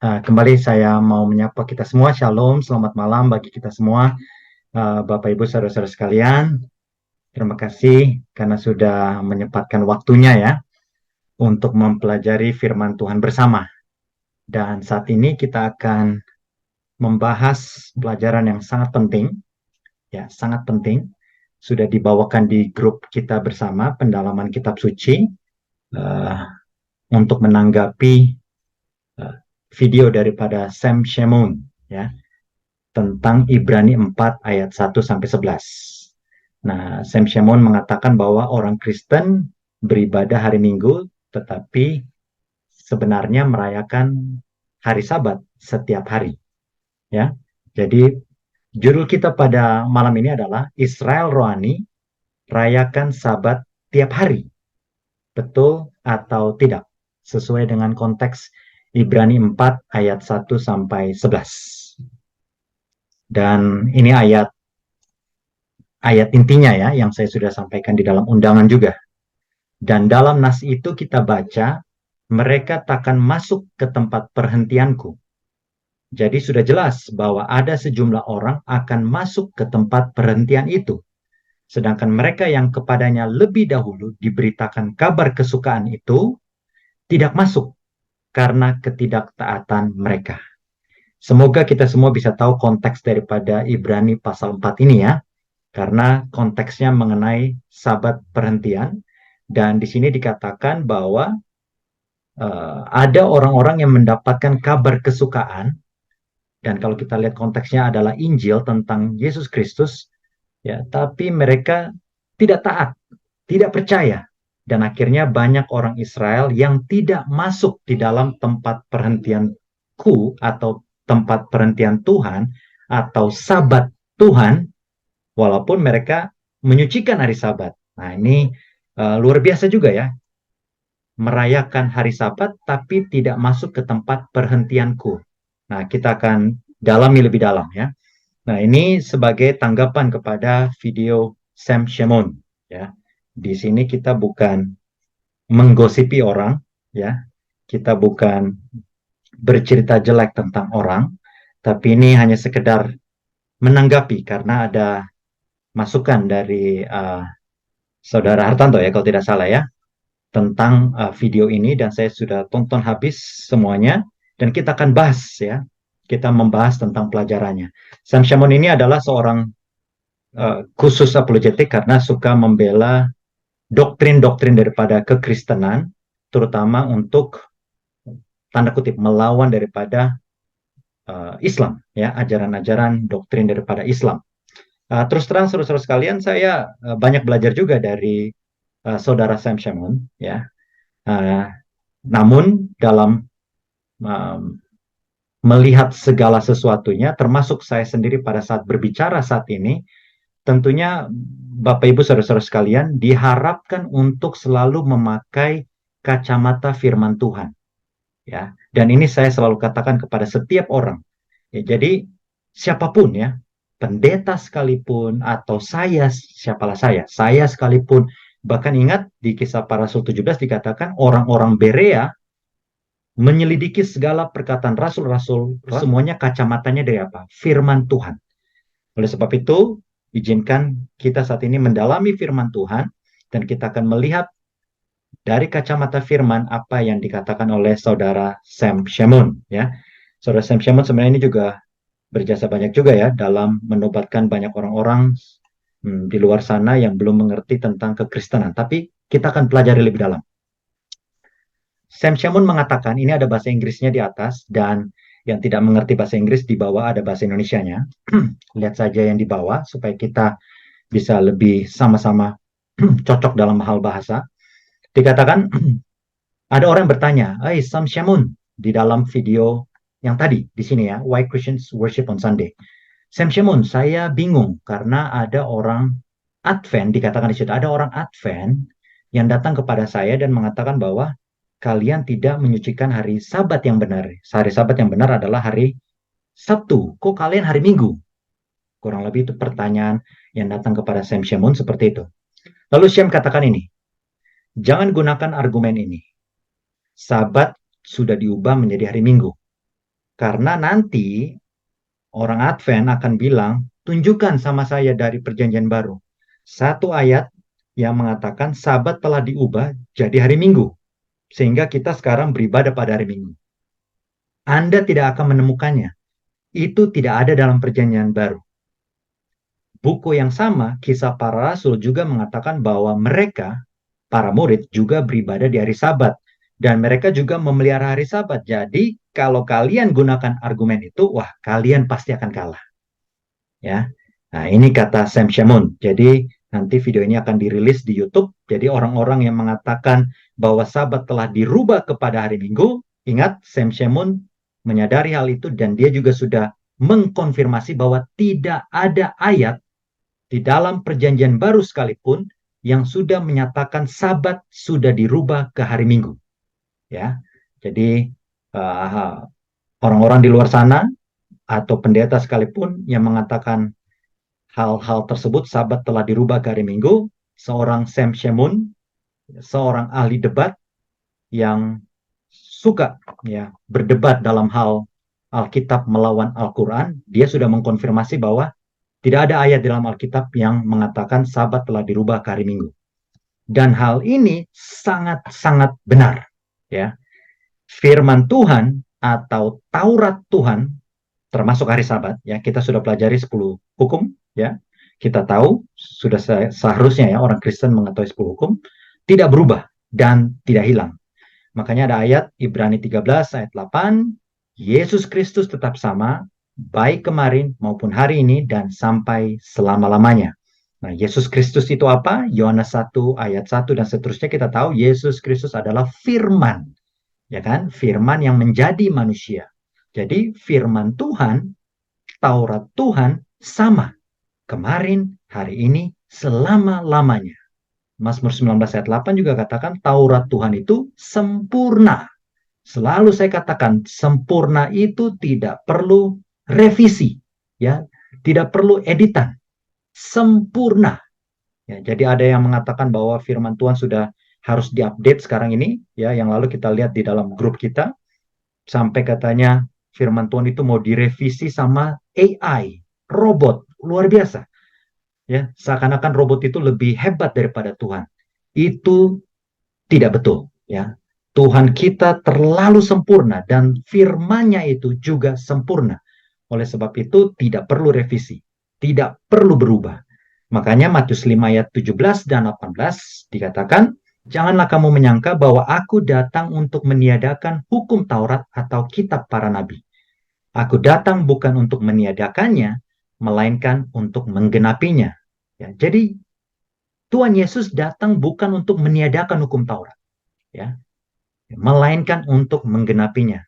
Kembali saya mau menyapa kita semua. Shalom, selamat malam bagi kita semua. Bapak, Ibu, saudara-saudara sekalian. Terima kasih karena sudah menyempatkan waktunya ya untuk mempelajari firman Tuhan bersama. Dan saat ini kita akan membahas pelajaran yang sangat penting, ya, sangat penting. Sudah dibawakan di grup kita bersama, pendalaman kitab suci, uh, untuk menanggapi uh, video daripada Sam Shamoun, ya, tentang Ibrani 4 ayat 1 sampai 11. Nah, Sam Shamoun mengatakan bahwa orang Kristen beribadah hari Minggu, tetapi sebenarnya merayakan hari Sabat setiap hari. Ya, jadi judul kita pada malam ini adalah Israel Rohani, rayakan Sabat tiap hari. Betul atau tidak? Sesuai dengan konteks Ibrani 4 ayat 1 sampai 11. Dan ini ayat intinya ya, yang saya sudah sampaikan di dalam undangan juga. Dan dalam nas itu kita baca, mereka takkan masuk ke tempat perhentianku. Jadi sudah jelas bahwa ada sejumlah orang akan masuk ke tempat perhentian itu. Sedangkan mereka yang kepadanya lebih dahulu diberitakan kabar kesukaan itu, tidak masuk karena ketidaktaatan mereka. Semoga kita semua bisa tahu konteks daripada Ibrani pasal 4 ini ya. Karena konteksnya mengenai sabat perhentian, dan di sini dikatakan bahwa ada orang-orang yang mendapatkan kabar kesukaan, dan kalau kita lihat konteksnya adalah Injil tentang Yesus Kristus, ya, tapi mereka tidak taat, tidak percaya, dan akhirnya banyak orang Israel yang tidak masuk di dalam tempat perhentianku atau tempat perhentian Tuhan atau sabat Tuhan, walaupun mereka menyucikan hari Sabat. Nah, ini luar biasa juga ya, merayakan hari Sabat tapi tidak masuk ke tempat perhentianku. Nah, kita akan dalami lebih dalam ya. Nah, ini sebagai tanggapan kepada video Sam Shamoun ya. Di sini kita bukan menggosipi orang ya. Kita bukan bercerita jelek tentang orang, tapi ini hanya sekedar menanggapi karena ada masukan dari Saudara Hartanto ya kalau tidak salah ya, tentang video ini, dan saya sudah tonton habis semuanya dan kita akan bahas ya. Kita membahas tentang pelajarannya. Sam Shamoun ini adalah seorang khusus apologetik karena suka membela doktrin-doktrin daripada kekristenan, terutama untuk tanda kutip melawan daripada Islam ya, ajaran-ajaran doktrin daripada Islam. Terus terang saudara-saudara sekalian, saya banyak belajar juga dari saudara Sam Shamoun ya. Namun dalam melihat segala sesuatunya, termasuk saya sendiri pada saat berbicara saat ini, tentunya Bapak Ibu saudara-saudara sekalian diharapkan untuk selalu memakai kacamata firman Tuhan ya. Dan ini saya selalu katakan kepada setiap orang. Ya, jadi siapapun ya, pendeta sekalipun atau saya, siapalah saya sekalipun, bahkan ingat di Kisah Para Rasul 17 dikatakan orang-orang Berea menyelidiki segala perkataan rasul-rasul, semuanya kacamatanya dari apa? Firman Tuhan. Oleh sebab itu, izinkan kita saat ini mendalami firman Tuhan, dan kita akan melihat dari kacamata firman apa yang dikatakan oleh saudara Sam Shamoun ya. Saudara Sam Shamoun sebenarnya ini juga berjasa banyak juga ya dalam menobatkan banyak orang-orang di luar sana yang belum mengerti tentang kekristenan. Tapi kita akan pelajari lebih dalam. Sam Shamoun mengatakan, ini ada bahasa Inggrisnya di atas, dan yang tidak mengerti bahasa Inggris di bawah ada bahasa Indonesianya. Lihat saja yang di bawah supaya kita bisa lebih sama-sama cocok dalam hal bahasa. Dikatakan, ada orang bertanya, "Hey Sam Shamoun," di dalam video yang tadi di sini ya, Why Christians Worship on Sunday. Sam Shamoun, saya bingung karena ada orang Advent, dikatakan di situ, ada orang Advent yang datang kepada saya dan mengatakan bahwa kalian tidak menyucikan hari Sabat yang benar. Hari Sabat yang benar adalah hari Sabtu. Kok kalian hari Minggu? Kurang lebih itu pertanyaan yang datang kepada Sam Shamoun seperti itu. Lalu Sam katakan ini, jangan gunakan argumen ini. Sabat sudah diubah menjadi hari Minggu. Karena nanti orang Advent akan bilang, tunjukkan sama saya dari perjanjian baru. Satu ayat yang mengatakan Sabat telah diubah jadi hari Minggu. Sehingga kita sekarang beribadah pada hari Minggu. Anda tidak akan menemukannya. Itu tidak ada dalam perjanjian baru. Buku yang sama, Kisah Para Rasul juga mengatakan bahwa mereka, para murid, juga beribadah di hari Sabat. Dan mereka juga memelihara hari Sabat. Jadi, kalau kalian gunakan argumen itu, wah, kalian pasti akan kalah. Ya. Nah, ini kata Sam Shamoun. Jadi, nanti video ini akan dirilis di YouTube. Jadi, orang-orang yang mengatakan bahwa Sabat telah dirubah kepada hari Minggu, ingat, Sam Shamoun menyadari hal itu dan dia juga sudah mengkonfirmasi bahwa tidak ada ayat di dalam perjanjian baru sekalipun yang sudah menyatakan Sabat sudah dirubah ke hari Minggu. Ya, jadi orang-orang di luar sana atau pendeta sekalipun yang mengatakan hal-hal tersebut, Sabat telah dirubah ke hari Minggu, seorang Sam Shamoun, seorang ahli debat yang suka ya berdebat dalam hal Alkitab melawan Al-Quran, dia sudah mengkonfirmasi bahwa tidak ada ayat dalam Alkitab yang mengatakan Sabat telah dirubah ke hari Minggu. Dan hal ini sangat-sangat benar. Ya, firman Tuhan atau Taurat Tuhan, termasuk hari Sabat, ya kita sudah pelajari 10 hukum, ya kita tahu sudah seharusnya ya orang Kristen mengetahui 10 hukum, tidak berubah dan tidak hilang. Makanya ada ayat Ibrani 13 ayat 8, Yesus Kristus tetap sama, baik kemarin maupun hari ini dan sampai selama-lamanya. Nah, Yesus Kristus itu apa? Yohanes 1 ayat 1 dan seterusnya kita tahu Yesus Kristus adalah firman. Ya kan? Firman yang menjadi manusia. Jadi firman Tuhan, Taurat Tuhan sama. Kemarin, hari ini, selama-lamanya. Mazmur 19 ayat 8 juga katakan Taurat Tuhan itu sempurna. Selalu saya katakan sempurna itu tidak perlu revisi, ya, tidak perlu editan. Sempurna. Ya, jadi ada yang mengatakan bahwa firman Tuhan sudah harus diupdate sekarang ini, ya, yang lalu kita lihat di dalam grup kita sampai katanya firman Tuhan itu mau direvisi sama AI, robot, luar biasa. Ya, seakan-akan robot itu lebih hebat daripada Tuhan. Itu tidak betul, ya. Tuhan kita terlalu sempurna dan firman-Nya itu juga sempurna. Oleh sebab itu tidak perlu revisi, tidak perlu berubah. Makanya Matius 5 ayat 17 dan 18 dikatakan, janganlah kamu menyangka bahwa aku datang untuk meniadakan hukum Taurat atau kitab para nabi. Aku datang bukan untuk meniadakannya, melainkan untuk menggenapinya. Ya, jadi Tuhan Yesus datang bukan untuk meniadakan hukum Taurat, ya, melainkan untuk menggenapinya.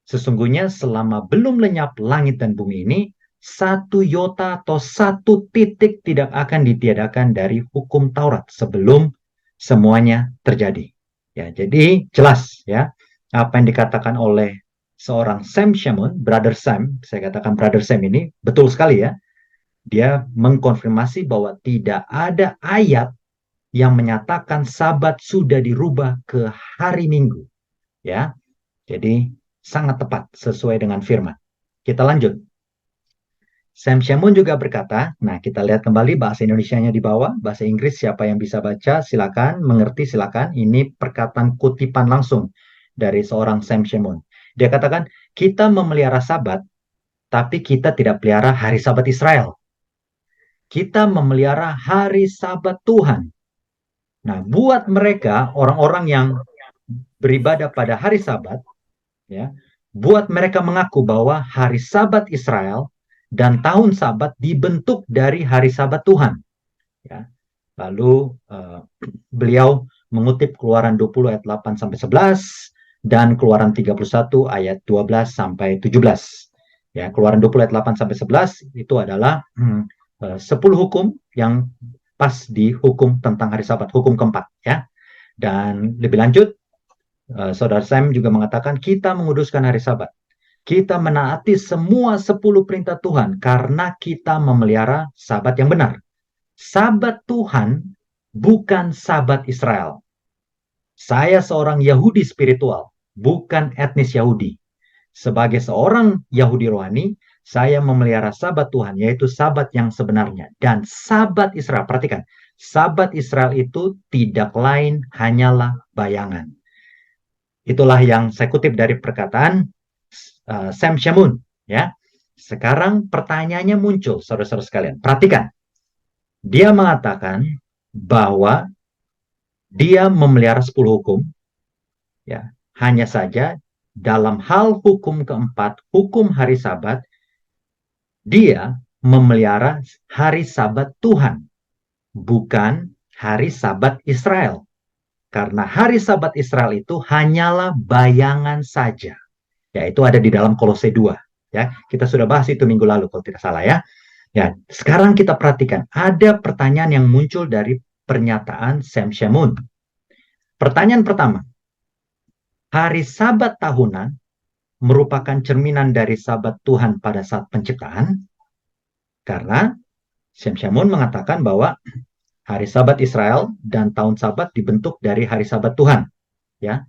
Sesungguhnya selama belum lenyap langit dan bumi ini, satu iota atau satu titik tidak akan ditiadakan dari hukum Taurat sebelum semuanya terjadi. Ya, jadi jelas ya apa yang dikatakan oleh seorang Sam Shamoun, Brother Sam, saya katakan Brother Sam ini betul sekali ya. Dia mengkonfirmasi bahwa tidak ada ayat yang menyatakan Sabat sudah dirubah ke hari Minggu. Ya, jadi sangat tepat sesuai dengan firman. Kita lanjut. Sam Shamoun juga berkata, nah kita lihat kembali bahasa Indonesianya di bawah, bahasa Inggris siapa yang bisa baca silakan, mengerti silakan. Ini perkataan kutipan langsung dari seorang Sam Shamoun. Dia katakan, kita memelihara Sabat, tapi kita tidak pelihara hari Sabat Israel. Kita memelihara hari Sabat Tuhan. Nah, buat mereka orang-orang yang beribadah pada hari Sabat, ya, buat mereka mengaku bahwa hari Sabat Israel dan tahun Sabat dibentuk dari hari Sabat Tuhan. Ya. Lalu beliau mengutip Keluaran 20 ayat 8 sampai 11 dan Keluaran 31 ayat 12 sampai 17. Ya, Keluaran 20 ayat 8 sampai 11 itu adalah 10 hukum yang pas di hukum tentang hari Sabat, hukum keempat ya. Dan lebih lanjut Saudara Sam juga mengatakan kita menguduskan hari Sabat. Kita menaati semua 10 perintah Tuhan karena kita memelihara Sabat yang benar. Sabat Tuhan bukan Sabat Israel. Saya seorang Yahudi spiritual, bukan etnis Yahudi. Sebagai seorang Yahudi rohani, saya memelihara sabat Tuhan, yaitu sabat yang sebenarnya. Dan sabat Israel, perhatikan, sabat Israel itu tidak lain hanyalah bayangan. Itulah yang saya kutip dari perkataan Sam Shamoun. Ya. Sekarang pertanyaannya muncul, saudara-saudara sekalian. Perhatikan, dia mengatakan bahwa dia memelihara 10 hukum, ya, hanya saja dalam hal hukum keempat, hukum hari Sabat, dia memelihara hari Sabat Tuhan, bukan hari Sabat Israel. Karena hari Sabat Israel itu hanyalah bayangan saja. Ya, itu ada di dalam Kolose 2. Ya, kita sudah bahas itu minggu lalu kalau tidak salah ya. Ya, sekarang kita perhatikan ada pertanyaan yang muncul dari pernyataan Sam Shamoun. Pertanyaan pertama, hari Sabat tahunan merupakan cerminan dari Sabat Tuhan pada saat penciptaan? Karena Sam Shamoun mengatakan bahwa hari Sabat Israel dan tahun Sabat dibentuk dari hari Sabat Tuhan. Ya,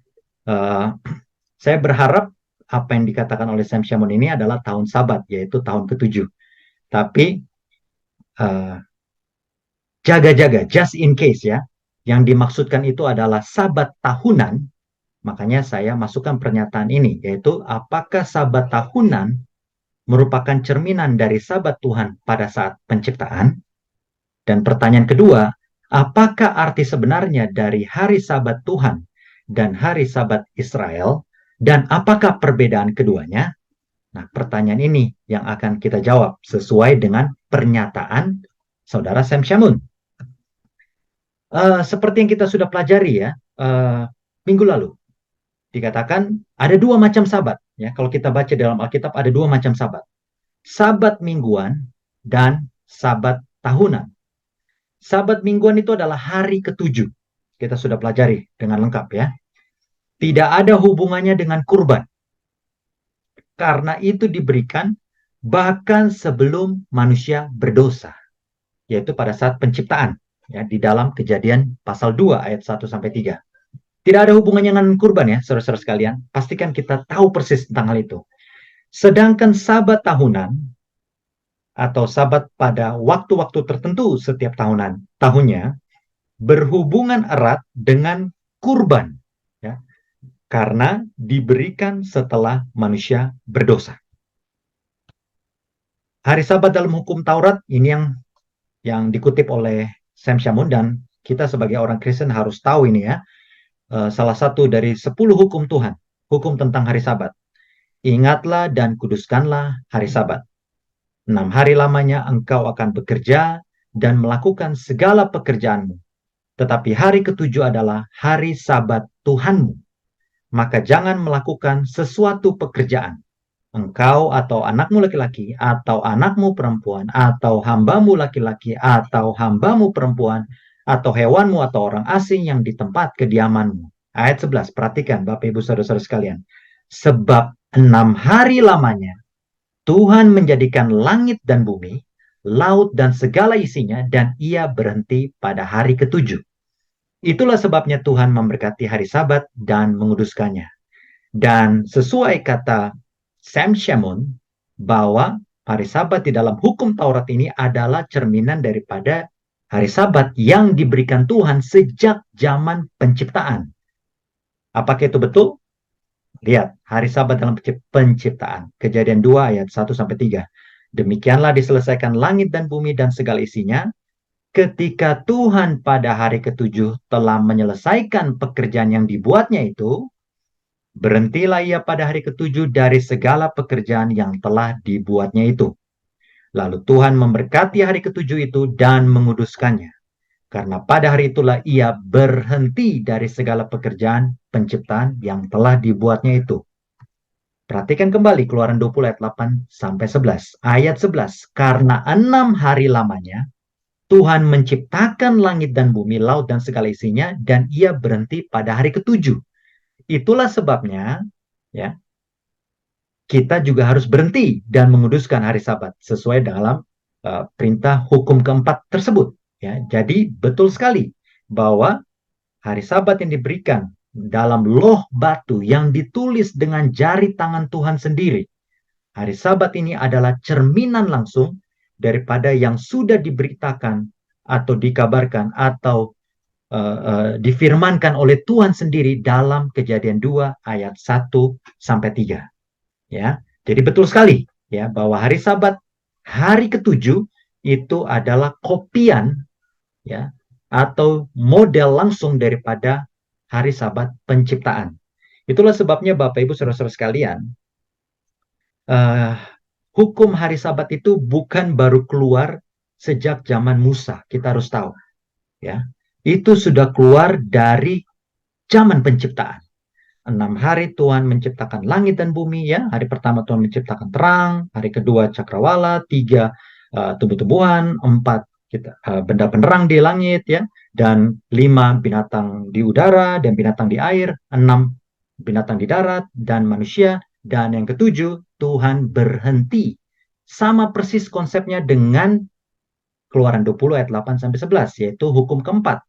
saya berharap apa yang dikatakan oleh Sam Shamoun ini adalah tahun Sabat, yaitu tahun ke-7. Tapi jaga-jaga, just in case ya, yang dimaksudkan itu adalah Sabat tahunan. Makanya saya masukkan pernyataan ini, yaitu apakah Sabat tahunan merupakan cerminan dari Sabat Tuhan pada saat penciptaan? Dan pertanyaan kedua, apakah arti sebenarnya dari hari Sabat Tuhan dan hari Sabat Israel? Dan apakah perbedaan keduanya? Nah, pertanyaan ini yang akan kita jawab sesuai dengan pernyataan saudara Sam Shamoun. Seperti yang kita sudah pelajari ya, minggu lalu, dikatakan ada 2 macam Sabat. Ya, kalau kita baca dalam Alkitab ada 2 macam Sabat. Sabat mingguan dan Sabat tahunan. Sabat mingguan itu adalah hari ke-7. Kita sudah pelajari dengan lengkap ya. Tidak ada hubungannya dengan kurban. Karena itu diberikan bahkan sebelum manusia berdosa. Yaitu pada saat penciptaan. Ya, di dalam Kejadian pasal 2 ayat 1-3. Tidak ada hubungannya dengan kurban ya, saudara-saudara sekalian. Pastikan kita tahu persis tentang hal itu. Sedangkan Sabat tahunan atau Sabat pada waktu-waktu tertentu setiap tahunnya berhubungan erat dengan kurban, ya, karena diberikan setelah manusia berdosa. Hari Sabat dalam hukum Taurat ini yang dikutip oleh Sam Shamoun, dan kita sebagai orang Kristen harus tahu ini ya. Salah satu dari 10 hukum Tuhan, hukum tentang hari Sabat. Ingatlah dan kuduskanlah hari Sabat. 6 hari lamanya engkau akan bekerja dan melakukan segala pekerjaanmu. Tetapi hari ke-7 adalah hari Sabat Tuhanmu. Maka jangan melakukan sesuatu pekerjaan. Engkau atau anakmu laki-laki, atau anakmu perempuan, atau hambamu laki-laki, atau hambamu perempuan, atau hewanmu atau orang asing yang di tempat kediamanmu. Ayat 11, perhatikan Bapak Ibu Saudara-saudara sekalian. Sebab 6 hari lamanya Tuhan menjadikan langit dan bumi, laut dan segala isinya, dan ia berhenti pada hari ke-7. Itulah sebabnya Tuhan memberkati hari Sabat dan menguduskannya. Dan sesuai kata Sam Shamoun, bahwa hari Sabat di dalam hukum Taurat ini adalah cerminan daripada hari Sabat yang diberikan Tuhan sejak zaman penciptaan. Apakah itu betul? Lihat, hari Sabat dalam penciptaan. Kejadian 2 ayat 1-3. Demikianlah diselesaikan langit dan bumi dan segala isinya. Ketika Tuhan pada hari ke-7 telah menyelesaikan pekerjaan yang dibuatnya itu, berhentilah ia pada hari ke-7 dari segala pekerjaan yang telah dibuatnya itu. Lalu Tuhan memberkati hari ke-7 itu dan menguduskannya. Karena pada hari itulah ia berhenti dari segala pekerjaan penciptaan yang telah dibuatnya itu. Perhatikan kembali Keluaran 20 ayat 8-11. Ayat 11. Karena 6 hari lamanya, Tuhan menciptakan langit dan bumi, laut dan segala isinya, dan ia berhenti pada hari ke-7. Itulah sebabnya, ya, kita juga harus berhenti dan menguduskan hari Sabat sesuai dalam perintah hukum keempat tersebut. Ya, jadi betul sekali bahwa hari Sabat yang diberikan dalam loh batu yang ditulis dengan jari tangan Tuhan sendiri. Hari Sabat ini adalah cerminan langsung daripada yang sudah diberitakan atau dikabarkan atau difirmankan oleh Tuhan sendiri dalam Kejadian 2 ayat 1 sampai 3. Ya. Jadi betul sekali ya bahwa hari Sabat hari ketujuh itu adalah kopian ya atau model langsung daripada hari Sabat penciptaan. Itulah sebabnya Bapak Ibu Saudara-saudara sekalian, uh, hukum hari Sabat itu bukan baru keluar sejak zaman Musa. Kita harus tahu, ya. Itu sudah keluar dari zaman penciptaan. 6 hari Tuhan menciptakan langit dan bumi, ya. Hari pertama Tuhan menciptakan terang, hari kedua cakrawala, 3 tumbuh-tumbuhan, 4 benda penerang di langit, ya, dan 5 binatang di udara dan binatang di air, 6 binatang di darat dan manusia, dan yang ketujuh Tuhan berhenti. Sama persis konsepnya dengan Keluaran 20 ayat 8 sampai 11, yaitu hukum keempat.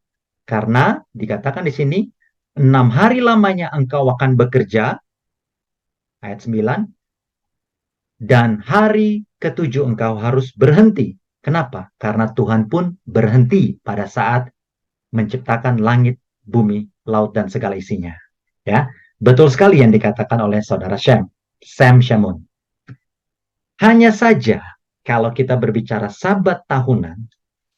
Karena dikatakan di sini 6 hari lamanya engkau akan bekerja, ayat 9, dan hari ketujuh engkau harus berhenti. Kenapa? Karena Tuhan pun berhenti pada saat menciptakan langit, bumi, laut, dan segala isinya. Ya, betul sekali yang dikatakan oleh saudara Sam Shamoun. Hanya saja kalau kita berbicara Sabat tahunan,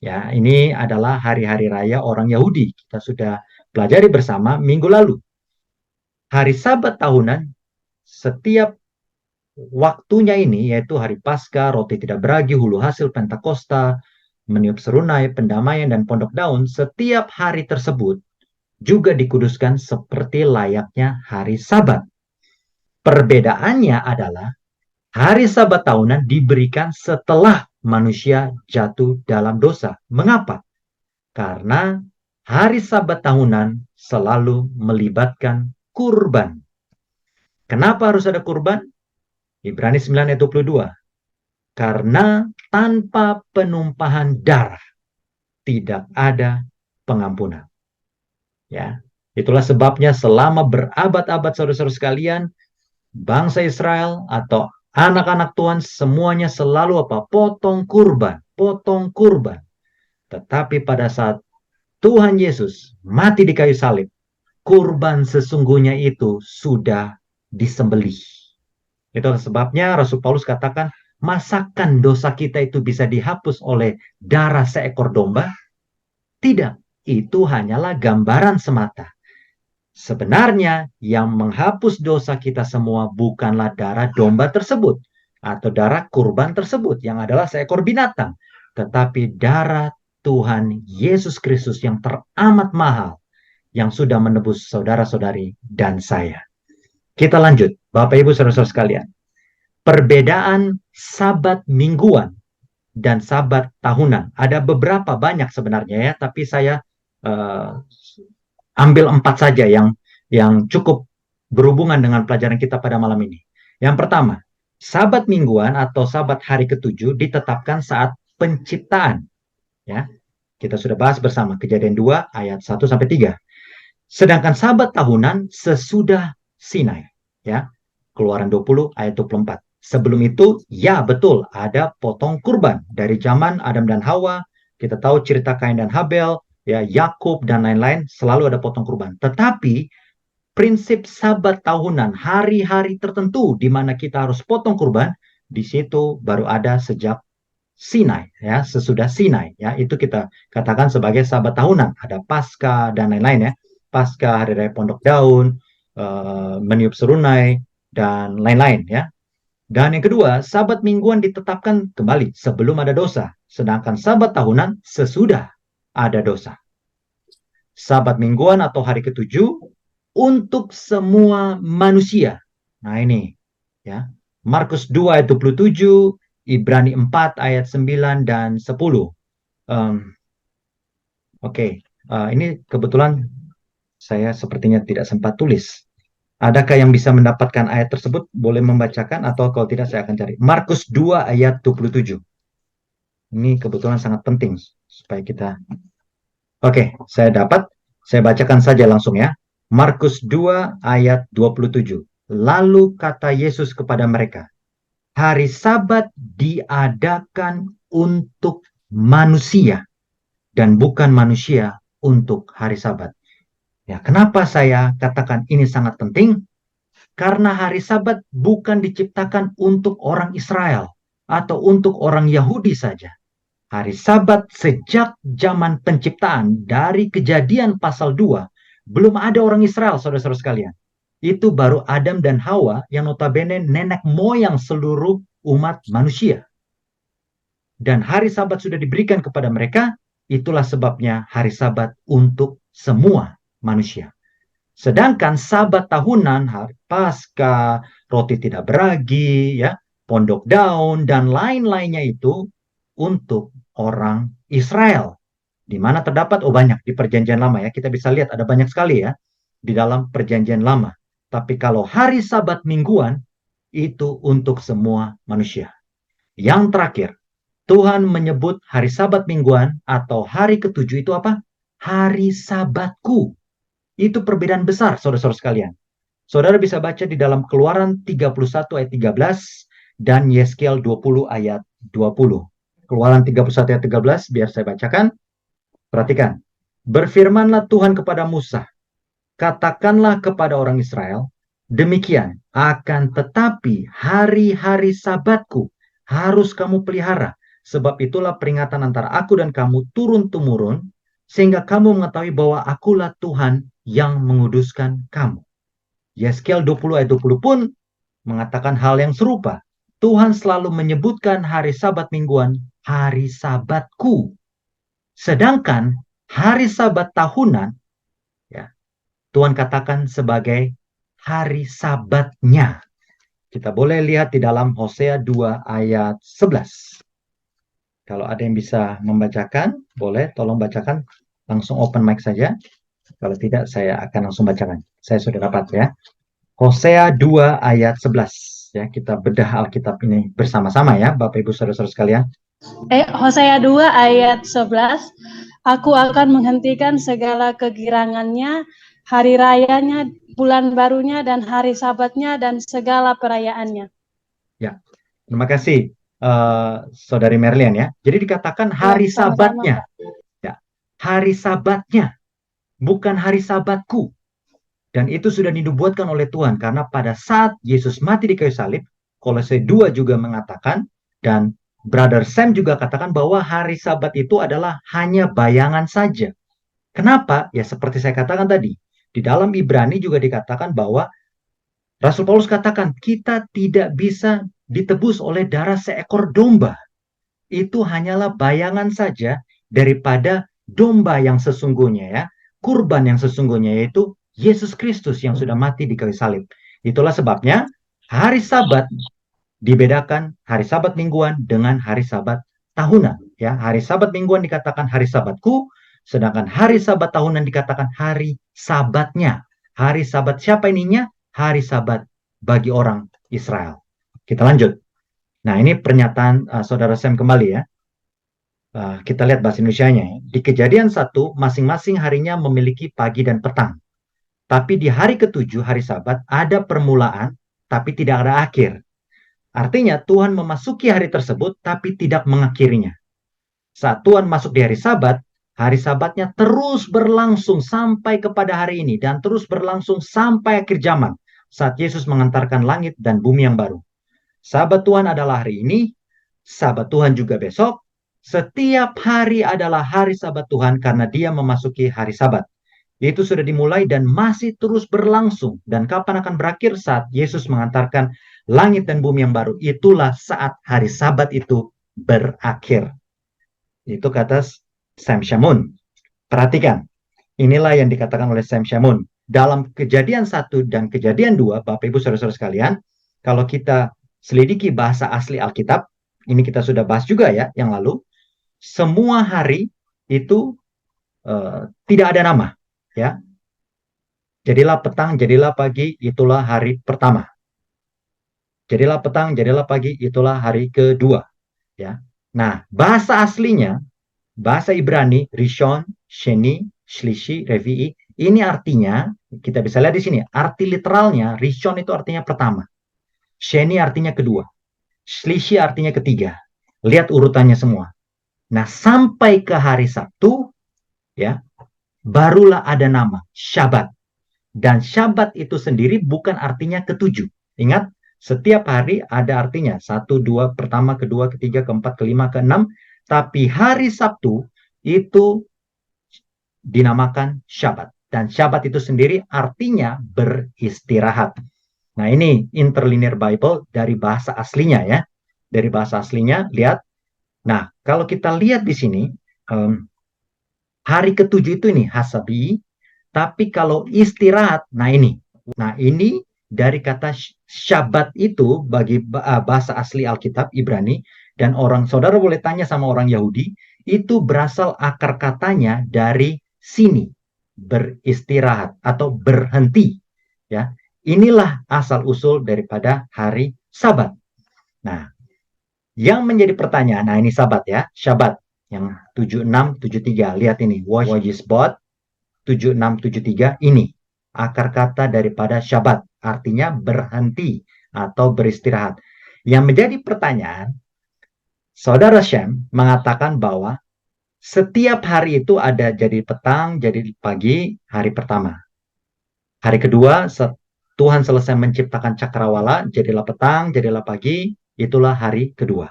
ya ini adalah hari-hari raya orang Yahudi. Kita sudah pelajari bersama minggu lalu. Hari Sabat tahunan, setiap waktunya ini, yaitu hari Paskah, roti tidak beragi, hulu hasil Pentakosta, meniup serunai, pendamaian, dan pondok daun, setiap hari tersebut juga dikuduskan seperti layaknya hari Sabat. Perbedaannya adalah hari Sabat tahunan diberikan setelah manusia jatuh dalam dosa. Mengapa? Karena hari Sabat tahunan selalu melibatkan kurban. Kenapa harus ada kurban? Ibrani 9 ayat 22. Karena tanpa penumpahan darah tidak ada pengampunan. Ya, itulah sebabnya selama berabad-abad saudara-saudara sekalian, bangsa Israel atau anak-anak Tuhan semuanya selalu apa? Potong kurban, potong kurban. Tetapi pada saat Tuhan Yesus mati di kayu salib, kurban sesungguhnya itu sudah disembelih. Itulah sebabnya Rasul Paulus katakan, masakan dosa kita itu bisa dihapus oleh darah seekor domba? Tidak, itu hanyalah gambaran semata. Sebenarnya yang menghapus dosa kita semua bukanlah darah domba tersebut atau darah kurban tersebut yang adalah seekor binatang, tetapi darah Tuhan Yesus Kristus yang teramat mahal yang sudah menebus saudara-saudari dan saya. Kita lanjut, Bapak Ibu Saudara-saudara sekalian. Perbedaan Sabat mingguan dan Sabat tahunan. Ada beberapa banyak sebenarnya ya, tapi saya ambil 4 saja yang cukup berhubungan dengan pelajaran kita pada malam ini. Yang pertama, Sabat mingguan atau Sabat hari ketujuh ditetapkan saat penciptaan. Ya, kita sudah bahas bersama Kejadian 2 ayat 1 sampai 3. Sedangkan Sabat tahunan sesudah Sinai, ya. Keluaran 20 ayat 24. Sebelum itu, ya betul, ada potong kurban. Dari zaman Adam dan Hawa, kita tahu cerita Kain dan Habel, ya Yakub dan lain-lain, selalu ada potong kurban. Tetapi, prinsip Sabat tahunan, hari-hari tertentu di mana kita harus potong kurban, di situ baru ada sejak Sinai, ya, sesudah Sinai, ya, itu kita katakan sebagai Sabat tahunan. Ada Paskah dan lain-lain, ya. Paskah, hari raya pondok daun, meniup serunai, dan lain-lain, ya. Dan yang kedua, Sabat mingguan ditetapkan kembali sebelum ada dosa, sedangkan Sabat tahunan sesudah ada dosa. Sabat mingguan atau hari ketujuh untuk semua manusia. Nah ini, ya. Markus 2 ayat 27, Ibrani 4 ayat 9 dan 10. Oke, ini kebetulan saya sepertinya tidak sempat tulis. Adakah yang bisa mendapatkan ayat tersebut? Boleh membacakan atau kalau tidak saya akan cari. Markus 2 ayat 27. Ini kebetulan sangat penting supaya kita... Oke, saya dapat. Saya bacakan saja langsung ya. Markus 2 ayat 27. Lalu kata Yesus kepada mereka, hari Sabat diadakan untuk manusia dan bukan manusia untuk hari Sabat. Ya, kenapa saya katakan ini sangat penting? Karena hari Sabat bukan diciptakan untuk orang Israel atau untuk orang Yahudi saja. Hari Sabat sejak zaman penciptaan dari Kejadian pasal 2 belum ada orang Israel, saudara-saudara sekalian. Itu baru Adam dan Hawa yang notabene nenek moyang seluruh umat manusia. Dan hari Sabat sudah diberikan kepada mereka, itulah sebabnya hari Sabat untuk semua manusia. Sedangkan Sabat tahunan, hari Paskah, roti tidak beragi, ya, pondok daun, dan lain-lainnya itu untuk orang Israel. Di mana terdapat, banyak di perjanjian lama ya, kita bisa lihat ada banyak sekali ya, di dalam perjanjian lama. Tapi kalau hari Sabat mingguan, itu untuk semua manusia. Yang terakhir, Tuhan menyebut hari Sabat mingguan atau hari ketujuh itu apa? Hari Sabatku. Itu perbedaan besar, saudara-saudara sekalian. Saudara bisa baca di dalam Keluaran 31 ayat 13 dan Yeskiel 20 ayat 20. Keluaran 31 ayat 13, biar saya bacakan. Perhatikan. Berfirmanlah Tuhan kepada Musa, katakanlah kepada orang Israel, demikian, akan tetapi hari-hari Sabatku harus kamu pelihara, sebab itulah peringatan antara aku dan kamu turun-temurun, sehingga kamu mengetahui bahwa akulah Tuhan yang menguduskan kamu. Yeskiel 20 ayat 20 pun mengatakan hal yang serupa. Tuhan selalu menyebutkan hari Sabat mingguan, hari Sabatku. Sedangkan hari Sabat tahunan, ya, Tuhan katakan sebagai hari Sabatnya. Kita boleh lihat di dalam Hosea 2 ayat 11. Kalau ada yang bisa membacakan, boleh tolong bacakan. Langsung open mic saja. Kalau tidak, saya akan langsung bacakan. Saya sudah dapat ya. Hosea 2 ayat 11. Ya, kita bedah Alkitab ini bersama-sama ya, Bapak Ibu Saudara-saudara sekalian. Hosea 2 ayat 11. Aku akan menghentikan segala kegirangannya, hari rayanya, bulan barunya, dan hari sabatnya, dan segala perayaannya. Ya, terima kasih Saudari Merlian ya. Jadi dikatakan hari Sabatnya. Ya, hari Sabatnya, bukan hari Sabatku. Dan itu sudah dinubuatkan oleh Tuhan karena pada saat Yesus mati di kayu salib, Kolose 2 juga mengatakan, dan Brother Sam juga katakan bahwa hari Sabat itu adalah hanya bayangan saja. Kenapa? Ya seperti saya katakan tadi, di dalam Ibrani juga dikatakan bahwa Rasul Paulus katakan kita tidak bisa ditebus oleh darah seekor domba. Itu hanyalah bayangan saja daripada domba yang sesungguhnya ya. Kurban yang sesungguhnya yaitu Yesus Kristus yang sudah mati di kayu salib. Itulah sebabnya hari Sabat dibedakan hari Sabat mingguan dengan hari Sabat tahunan. Ya, hari Sabat mingguan dikatakan hari Sabatku, sedangkan hari Sabat tahunan dikatakan hari Sabatnya. Hari Sabat siapa ininya? Hari Sabat bagi orang Israel. Kita lanjut. Nah, ini pernyataan Saudara Sam kembali ya. Kita lihat bahasa Indonesianya ya. Di Kejadian 1, masing-masing harinya memiliki pagi dan petang. Tapi di hari ketujuh, hari Sabat, ada permulaan, tapi tidak ada akhir. Artinya Tuhan memasuki hari tersebut, tapi tidak mengakhirinya. Saat Tuhan masuk di hari Sabatnya terus berlangsung sampai kepada hari ini, dan terus berlangsung sampai akhir zaman, saat Yesus mengantarkan langit dan bumi yang baru. Sabat Tuhan adalah hari ini, Sabat Tuhan juga besok. Setiap hari adalah hari Sabat Tuhan karena dia memasuki hari Sabat. Itu sudah dimulai dan masih terus berlangsung. Dan kapan akan berakhir? Saat Yesus mengantarkan langit dan bumi yang baru. Itulah saat hari Sabat itu berakhir. Itu kata Sam Shamoun. Perhatikan, inilah yang dikatakan oleh Sam Shamoun. Dalam Kejadian 1 dan Kejadian 2, Bapak Ibu Saudara-saudara sekalian, kalau kita selidiki bahasa asli Alkitab, ini kita sudah bahas juga ya yang lalu, semua hari itu tidak ada nama ya. Jadilah petang, jadilah pagi, itulah hari pertama. Jadilah petang, jadilah pagi, itulah hari kedua ya. Nah, bahasa aslinya, bahasa Ibrani, Rishon, Sheni, Shlishi, Revi'i, ini artinya Kita bisa lihat di sini, arti literalnya, Rishon itu artinya pertama. Sheni artinya kedua. Shlishi artinya ketiga. Lihat urutannya semua. Nah, sampai ke hari Sabtu, ya, barulah ada nama, Syabat. Dan Syabat itu sendiri bukan artinya ketujuh. Ingat, setiap hari ada artinya. Satu, dua, pertama, kedua, ketiga, keempat, kelima, keenam. Tapi hari Sabtu itu dinamakan Syabat. Dan Syabat itu sendiri artinya beristirahat. Nah, ini interlinear Bible dari bahasa aslinya ya. Dari bahasa aslinya, lihat. Nah, kalau kita lihat di sini, hari ketujuh itu ini hasabi, tapi kalau istirahat, nah ini. Nah, ini dari kata Syabat itu bagi bahasa asli Alkitab Ibrani, dan orang saudara boleh tanya sama orang Yahudi, itu berasal akar katanya dari sini, beristirahat atau berhenti. Ya, inilah asal usul daripada hari Sabat. Nah, yang menjadi pertanyaan, nah ini Sabat ya, Syabat yang 7673. Lihat ini, Wajisbot 7673 ini akar kata daripada Syabat, artinya berhenti atau beristirahat. Yang menjadi pertanyaan, Saudara Shem mengatakan bahwa setiap hari itu ada jadi petang, jadi pagi, hari pertama. Hari kedua, Tuhan selesai menciptakan cakrawala, jadilah petang, jadilah pagi, itulah hari kedua.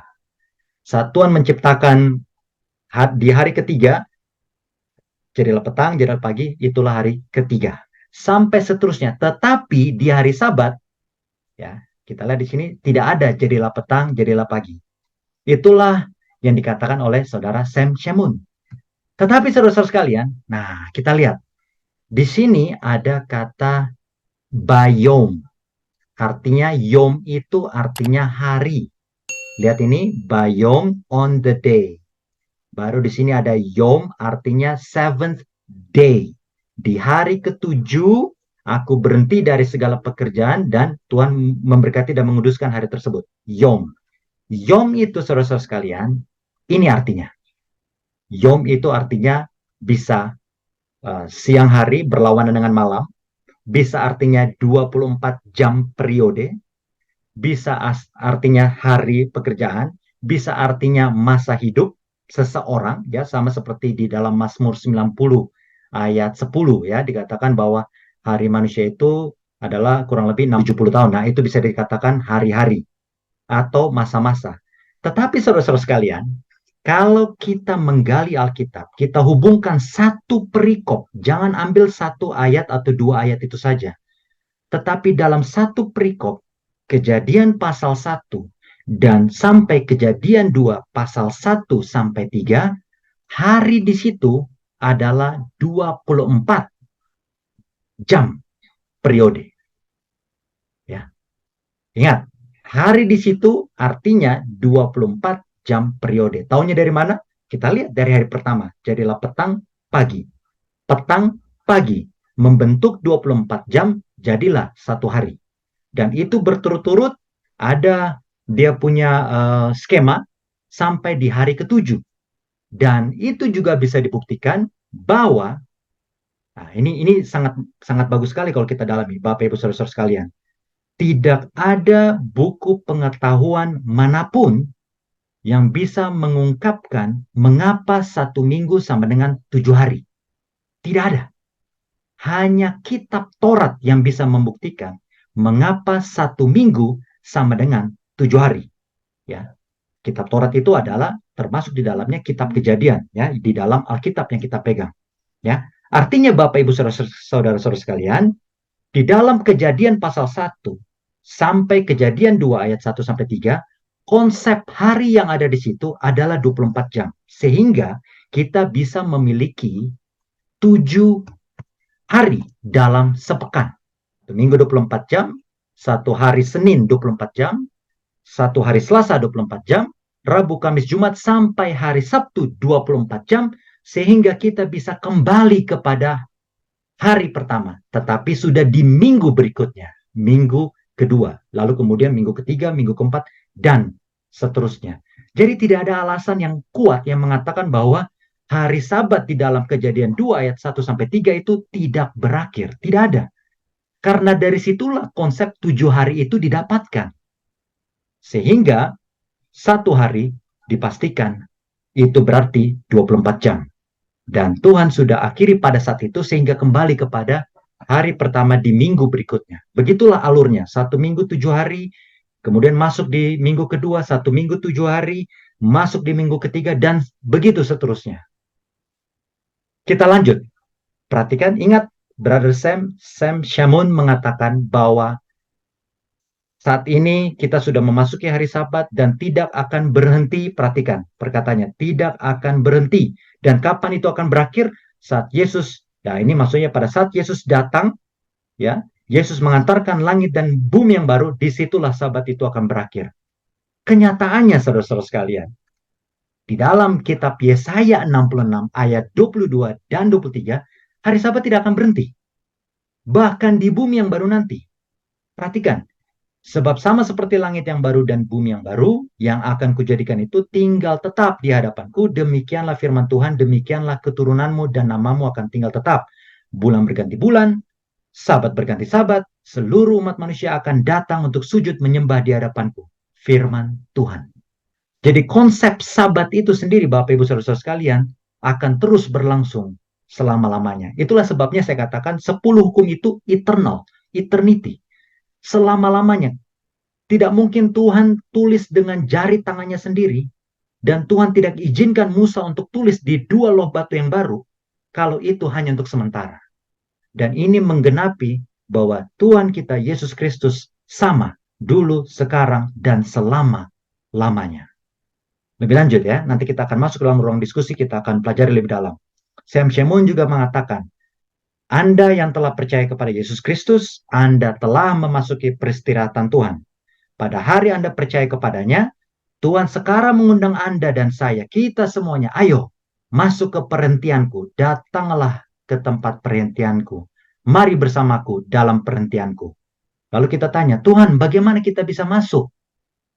Saat Tuhan menciptakan di hari ketiga, jadilah petang, jadilah pagi, itulah hari ketiga. Sampai seterusnya. Tetapi di hari Sabat, ya, kita lihat di sini tidak ada jadilah petang, jadilah pagi. Itulah yang dikatakan oleh saudara Sam Shamoun. Tetapi saudara-saudara sekalian, nah kita lihat di sini ada kata bayom. Artinya yom itu artinya hari. Lihat ini, bayom on the day. Baru di sini ada yom artinya seventh day. Di hari ketujuh, aku berhenti dari segala pekerjaan dan Tuhan memberkati dan menguduskan hari tersebut. Yom. Yom itu saudara-saudara sekalian, ini artinya. Yom itu artinya bisa siang hari berlawanan dengan malam, bisa artinya 24 jam periode, bisa artinya hari pekerjaan, bisa artinya masa hidup seseorang, ya, sama seperti di dalam Mazmur 90 ayat 10 ya, dikatakan bahwa hari manusia itu adalah kurang lebih 70 tahun. Nah, itu bisa dikatakan hari-hari atau masa-masa. Tetapi saudara-saudara sekalian, kalau kita menggali Alkitab, kita hubungkan satu perikop, jangan ambil satu ayat atau dua ayat itu saja. Tetapi dalam satu perikop, Kejadian pasal 1 dan sampai Kejadian 2 pasal 1 sampai 3, hari di situ adalah 24 jam periode. Ya. Ingat, hari di situ artinya 24 jam periode. Taunya dari mana? Kita lihat dari hari pertama. Jadilah petang, pagi. Petang, pagi. Membentuk 24 jam, jadilah satu hari. Dan itu berturut-turut, ada dia punya skema sampai di hari ketujuh. Dan itu juga bisa dibuktikan bahwa, nah ini sangat sangat bagus sekali kalau kita dalami, Bapak Ibu Saudara-saudara sekalian. Tidak ada buku pengetahuan manapun yang bisa mengungkapkan mengapa satu minggu sama dengan 7 hari. Tidak ada. Hanya kitab Taurat yang bisa membuktikan mengapa satu minggu sama dengan 7 hari. Ya, kitab Taurat itu adalah termasuk di dalamnya kitab Kejadian, ya, di dalam Alkitab yang kita pegang. Ya, artinya Bapak Ibu saudara-saudara sekalian, di dalam Kejadian pasal 1 sampai Kejadian 2 ayat 1 sampai 3, konsep hari yang ada di situ adalah 24 jam. Sehingga kita bisa memiliki 7 hari dalam sepekan. Minggu 24 jam, satu hari Senin 24 jam, satu hari Selasa 24 jam, Rabu, Kamis, Jumat, sampai hari Sabtu 24 jam, sehingga kita bisa kembali kepada hari pertama, tetapi sudah di minggu berikutnya, minggu kedua, lalu kemudian minggu ketiga, minggu keempat, dan seterusnya. Jadi tidak ada alasan yang kuat yang mengatakan bahwa hari Sabat di dalam Kejadian 2 ayat 1-3 itu tidak berakhir, tidak ada. Karena dari situlah konsep 7 hari itu didapatkan. Sehingga satu hari dipastikan itu berarti 24 jam. Dan Tuhan sudah akhiri pada saat itu sehingga kembali kepada hari pertama di minggu berikutnya. Begitulah alurnya. 1 minggu 7 hari, kemudian masuk di minggu kedua, 1 minggu 7 hari, masuk di minggu ketiga, dan begitu seterusnya. Kita lanjut. Perhatikan, ingat Brother Sam Shamoun mengatakan bahwa saat ini kita sudah memasuki hari Sabat dan tidak akan berhenti. Perhatikan perkataannya, tidak akan berhenti. Dan kapan itu akan berakhir? Saat Yesus, nah ini maksudnya pada saat Yesus datang, ya, Yesus mengantarkan langit dan bumi yang baru, disitulah Sabat itu akan berakhir. Kenyataannya, saudara-saudara sekalian, di dalam kitab Yesaya 66 ayat 22 dan 23, hari Sabat tidak akan berhenti. Bahkan di bumi yang baru nanti. Perhatikan, sebab sama seperti langit yang baru dan bumi yang baru, yang akan kujadikan itu tinggal tetap di hadapanku, demikianlah firman Tuhan, demikianlah keturunanmu dan namamu akan tinggal tetap. Bulan berganti bulan, Sabat berganti Sabat, seluruh umat manusia akan datang untuk sujud menyembah di hadapanku. Firman Tuhan. Jadi konsep Sabat itu sendiri, Bapak Ibu Saudara sekalian, akan terus berlangsung selama-lamanya. Itulah sebabnya saya katakan 10 hukum itu eternal, eternity. Selama-lamanya. Tidak mungkin Tuhan tulis dengan jari tangannya sendiri, dan Tuhan tidak izinkan Musa untuk tulis di 2 loh batu yang baru, kalau itu hanya untuk sementara. Dan ini menggenapi bahwa Tuhan kita Yesus Kristus sama dulu, sekarang, dan selama-lamanya. Lebih lanjut ya, nanti kita akan masuk ke dalam ruang diskusi, kita akan pelajari lebih dalam. Sam Shamoun juga mengatakan, Anda yang telah percaya kepada Yesus Kristus, Anda telah memasuki peristirahatan Tuhan. Pada hari Anda percaya kepadanya, Tuhan sekarang mengundang Anda dan saya, kita semuanya, ayo masuk ke perhentianku, datanglah ke tempat perhentianku. Mari bersamaku dalam perhentianku. Lalu kita tanya, Tuhan bagaimana kita bisa masuk?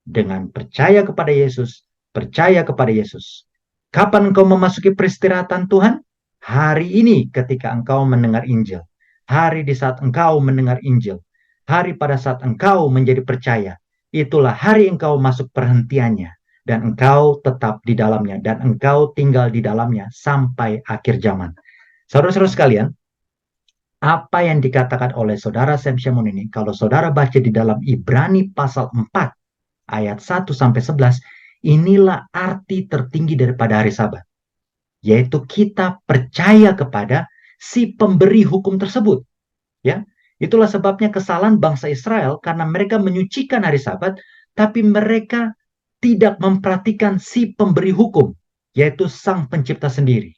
Dengan percaya kepada Yesus, percaya kepada Yesus. Kapan engkau memasuki peristirahatan Tuhan? Hari ini ketika engkau mendengar Injil. Hari di saat engkau mendengar Injil. Hari pada saat engkau menjadi percaya. Itulah hari engkau masuk perhentiannya. Dan engkau tetap di dalamnya. Dan engkau tinggal di dalamnya sampai akhir zaman. Saudara-saudara sekalian, apa yang dikatakan oleh saudara Sam Shamoun ini, kalau saudara baca di dalam Ibrani pasal 4, ayat 1-11, inilah arti tertinggi daripada hari Sabat. Yaitu kita percaya kepada si pemberi hukum tersebut. Ya, itulah sebabnya kesalahan bangsa Israel karena mereka menyucikan hari Sabat, tapi mereka tidak memperhatikan si pemberi hukum, yaitu Sang Pencipta sendiri.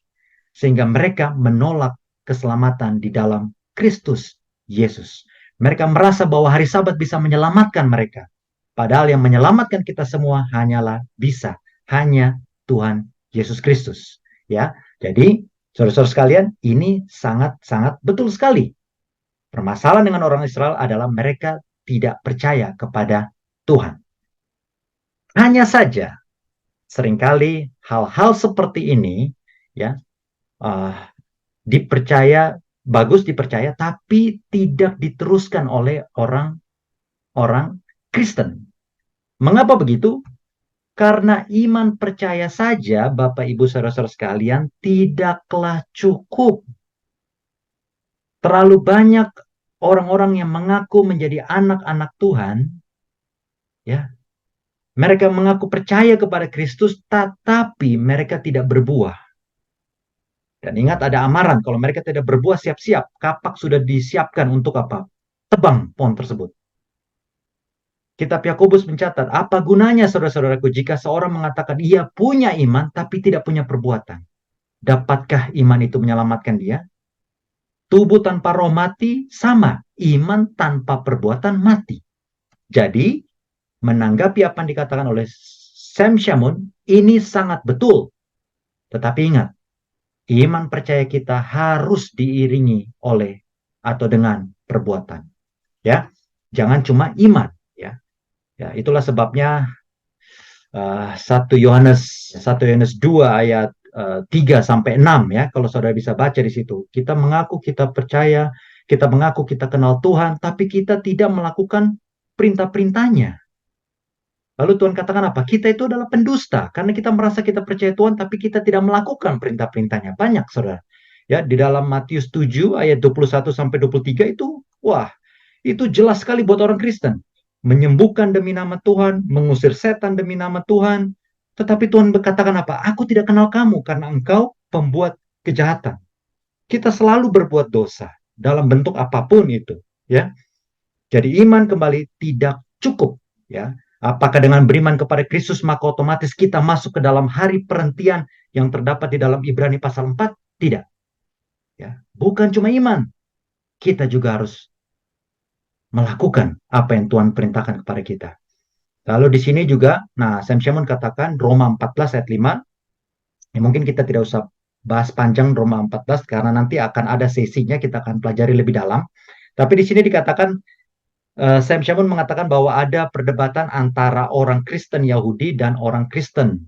Sehingga mereka menolak keselamatan di dalam Kristus Yesus. Mereka merasa bahwa hari Sabat bisa menyelamatkan mereka. Padahal yang menyelamatkan kita semua hanyalah bisa, hanya Tuhan Yesus Kristus. Ya, jadi saudara-saudara sekalian, ini sangat-sangat betul sekali. Permasalahan dengan orang Israel adalah mereka tidak percaya kepada Tuhan. Hanya saja, seringkali hal-hal seperti ini, ya, dipercaya, bagus dipercaya, tapi tidak diteruskan oleh orang Kristen. Mengapa begitu? Karena iman percaya saja, Bapak Ibu Saudara-saudara sekalian, tidaklah cukup. Terlalu banyak orang-orang yang mengaku menjadi anak-anak Tuhan, ya. Mereka mengaku percaya kepada Kristus, tetapi mereka tidak berbuah. Dan ingat ada amaran, kalau mereka tidak berbuah siap-siap, kapak sudah disiapkan untuk apa? Tebang pohon tersebut. Kitab Yakobus mencatat, apa gunanya saudara-saudaraku jika seorang mengatakan ia punya iman tapi tidak punya perbuatan? Dapatkah iman itu menyelamatkan dia? Tubuh tanpa roh mati sama, iman tanpa perbuatan mati. Jadi, menanggapi apa yang dikatakan oleh Sam Shamoun, ini sangat betul. Tetapi ingat, iman percaya kita harus diiringi oleh atau dengan perbuatan. Ya, jangan cuma iman. Ya, itulah sebabnya 1 Yohanes 2 ayat 3 sampai 6 ya, kalau saudara bisa baca di situ. Kita mengaku kita percaya, kita mengaku kita kenal Tuhan, tapi kita tidak melakukan perintah-perintahnya. Lalu Tuhan katakan apa? Kita itu adalah pendusta, karena kita merasa kita percaya Tuhan, tapi kita tidak melakukan perintah-perintahnya. Banyak, saudara. Ya, di dalam Matius 7 ayat 21 sampai 23 itu, wah, itu jelas sekali buat orang Kristen. Menyembuhkan demi nama Tuhan, mengusir setan demi nama Tuhan. Tetapi Tuhan berkatakan apa? Aku tidak kenal kamu karena engkau pembuat kejahatan. Kita selalu berbuat dosa dalam bentuk apapun itu, ya. Jadi iman kembali tidak cukup, ya. Apakah dengan beriman kepada Kristus maka otomatis kita masuk ke dalam hari perhentian yang terdapat di dalam Ibrani pasal 4? Tidak. Ya. Bukan cuma iman, kita juga harus melakukan apa yang Tuhan perintahkan kepada kita. Lalu di sini juga, nah Sam Shamoun katakan Roma 14 ayat 5, ya, mungkin kita tidak usah bahas panjang Roma 14 karena nanti akan ada sesinya, kita akan pelajari lebih dalam. Tapi di sini dikatakan, Sam Shamoun mengatakan bahwa ada perdebatan antara orang Kristen Yahudi dan orang Kristen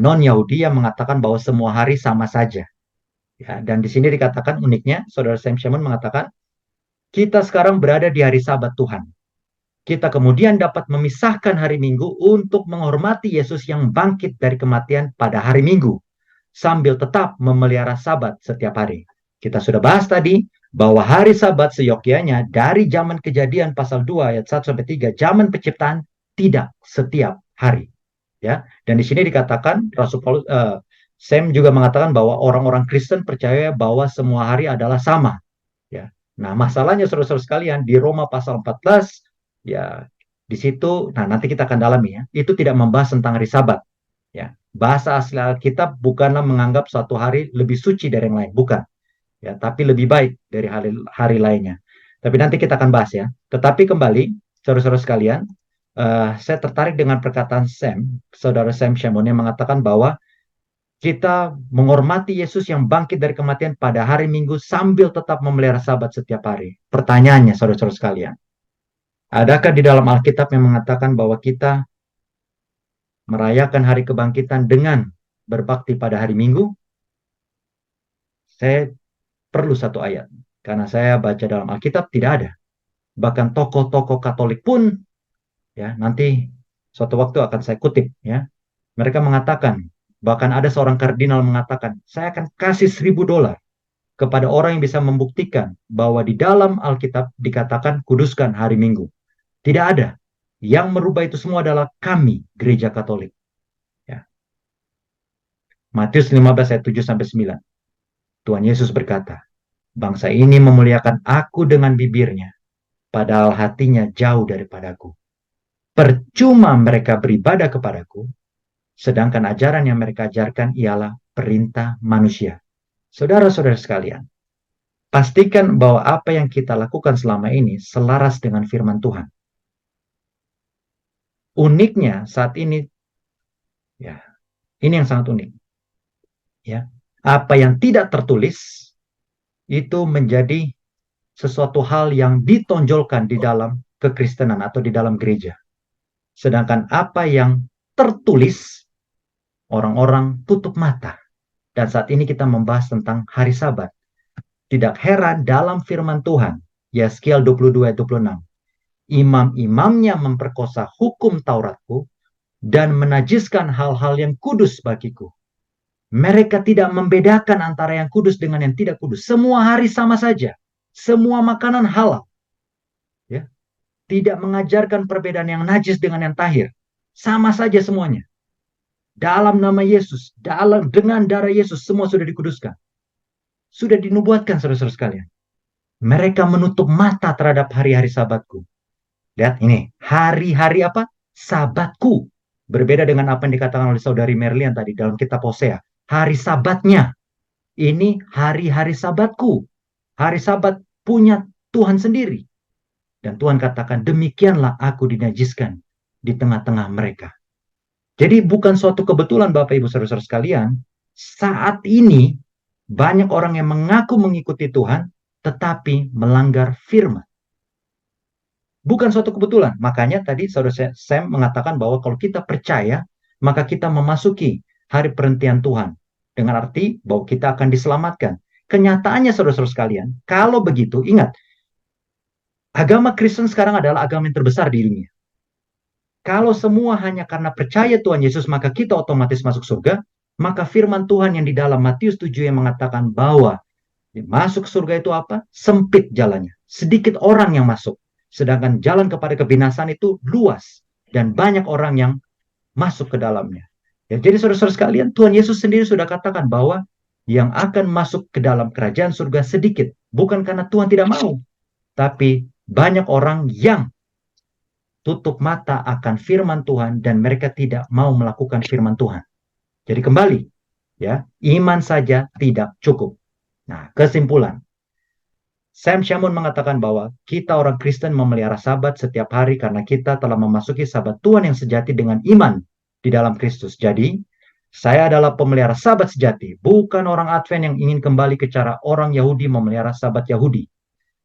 non-Yahudi yang mengatakan bahwa semua hari sama saja. Ya, dan di sini dikatakan uniknya, saudara Sam Shamoun mengatakan, kita sekarang berada di hari Sabat Tuhan. Kita kemudian dapat memisahkan hari Minggu untuk menghormati Yesus yang bangkit dari kematian pada hari Minggu, sambil tetap memelihara Sabat setiap hari. Kita sudah bahas tadi bahwa hari Sabat seyogyanya dari zaman Kejadian pasal 2 ayat 1 sampai 3, zaman penciptaan, tidak setiap hari. Ya, dan di sini dikatakan Rasul Paulus, Sam juga mengatakan bahwa orang-orang Kristen percaya bahwa semua hari adalah sama. Ya. Nah, masalahnya saudara-saudara sekalian di Roma pasal 14, ya di situ, nah nanti kita akan dalami ya, itu tidak membahas tentang hari Sabat. Ya, bahasa asli Alkitab bukanlah menganggap suatu hari lebih suci dari yang lain, bukan. Ya, tapi lebih baik dari hari lainnya. Tapi nanti kita akan bahas ya. Tetapi kembali, saudara-saudara sekalian, saya tertarik dengan perkataan saudara Sam Shamoun yang mengatakan bahwa kita menghormati Yesus yang bangkit dari kematian pada hari Minggu sambil tetap memelihara Sabat setiap hari. Pertanyaannya, saudara-saudara sekalian, adakah di dalam Alkitab yang mengatakan bahwa kita merayakan hari kebangkitan dengan berbakti pada hari Minggu? Saya perlu satu ayat, karena saya baca dalam Alkitab tidak ada. Bahkan tokoh-tokoh Katolik pun, ya nanti suatu waktu akan saya kutip, ya. Mereka mengatakan, bahkan ada seorang kardinal mengatakan, saya akan kasih $1.000 kepada orang yang bisa membuktikan bahwa di dalam Alkitab dikatakan kuduskan hari Minggu. Tidak ada. Yang merubah itu semua adalah kami, Gereja Katolik. Ya. Matius 15 ayat 7 sampai 9. Tuhan Yesus berkata, bangsa ini memuliakan aku dengan bibirnya, padahal hatinya jauh daripadaku. Percuma mereka beribadah kepadaku, sedangkan ajaran yang mereka ajarkan ialah perintah manusia. Saudara-saudara sekalian, pastikan bahwa apa yang kita lakukan selama ini selaras dengan firman Tuhan. Uniknya saat ini, ya, ini yang sangat unik. Ya, apa yang tidak tertulis itu menjadi sesuatu hal yang ditonjolkan di dalam kekristenan atau di dalam gereja. Sedangkan apa yang tertulis, orang-orang tutup mata. Dan saat ini kita membahas tentang hari Sabat. Tidak heran dalam firman Tuhan, Yeskiel 22 ayat 26. Imam-imamnya memperkosa hukum Tauratku dan menajiskan hal-hal yang kudus bagiku. Mereka tidak membedakan antara yang kudus dengan yang tidak kudus. Semua hari sama saja. Semua makanan halal. Ya. Tidak mengajarkan perbedaan yang najis dengan yang tahir. Sama saja semuanya. Dalam nama Yesus, dengan darah Yesus, semua sudah dikuduskan. Sudah dinubuatkan, saudara-saudara sekalian. Mereka menutup mata terhadap hari-hari Sabatku. Lihat ini, hari-hari apa? Sabatku. Berbeda dengan apa yang dikatakan oleh saudari Merlian tadi dalam kitab Hosea. Hari Sabatnya. Ini hari-hari Sabatku. Hari Sabat punya Tuhan sendiri. Dan Tuhan katakan, demikianlah aku dinajiskan di tengah-tengah mereka. Jadi bukan suatu kebetulan Bapak Ibu Saudara-saudara sekalian, saat ini banyak orang yang mengaku mengikuti Tuhan, tetapi melanggar firman. Bukan suatu kebetulan. Makanya tadi Saudara Sam mengatakan bahwa kalau kita percaya, maka kita memasuki hari perhentian Tuhan. Dengan arti bahwa kita akan diselamatkan. Kenyataannya saudara-saudara sekalian, kalau begitu, ingat, agama Kristen sekarang adalah agama yang terbesar di dunia. Kalau semua hanya karena percaya Tuhan Yesus, maka kita otomatis masuk surga, maka firman Tuhan yang di dalam Matius 7 yang mengatakan bahwa masuk surga itu apa? Sempit jalannya. Sedikit orang yang masuk. Sedangkan jalan kepada kebinasaan itu luas. Dan banyak orang yang masuk ke dalamnya. Ya, jadi saudara-saudara sekalian, Tuhan Yesus sendiri sudah katakan bahwa yang akan masuk ke dalam kerajaan surga sedikit. Bukan karena Tuhan tidak mau. Tapi banyak orang yang tutup mata akan firman Tuhan dan mereka tidak mau melakukan firman Tuhan. Jadi kembali, ya, iman saja tidak cukup. Nah, kesimpulan. Sam Shamoun mengatakan bahwa kita orang Kristen memelihara sabat setiap hari karena kita telah memasuki sabat Tuhan yang sejati dengan iman di dalam Kristus. Jadi, saya adalah pemelihara sabat sejati, bukan orang Advent yang ingin kembali ke cara orang Yahudi memelihara sabat Yahudi.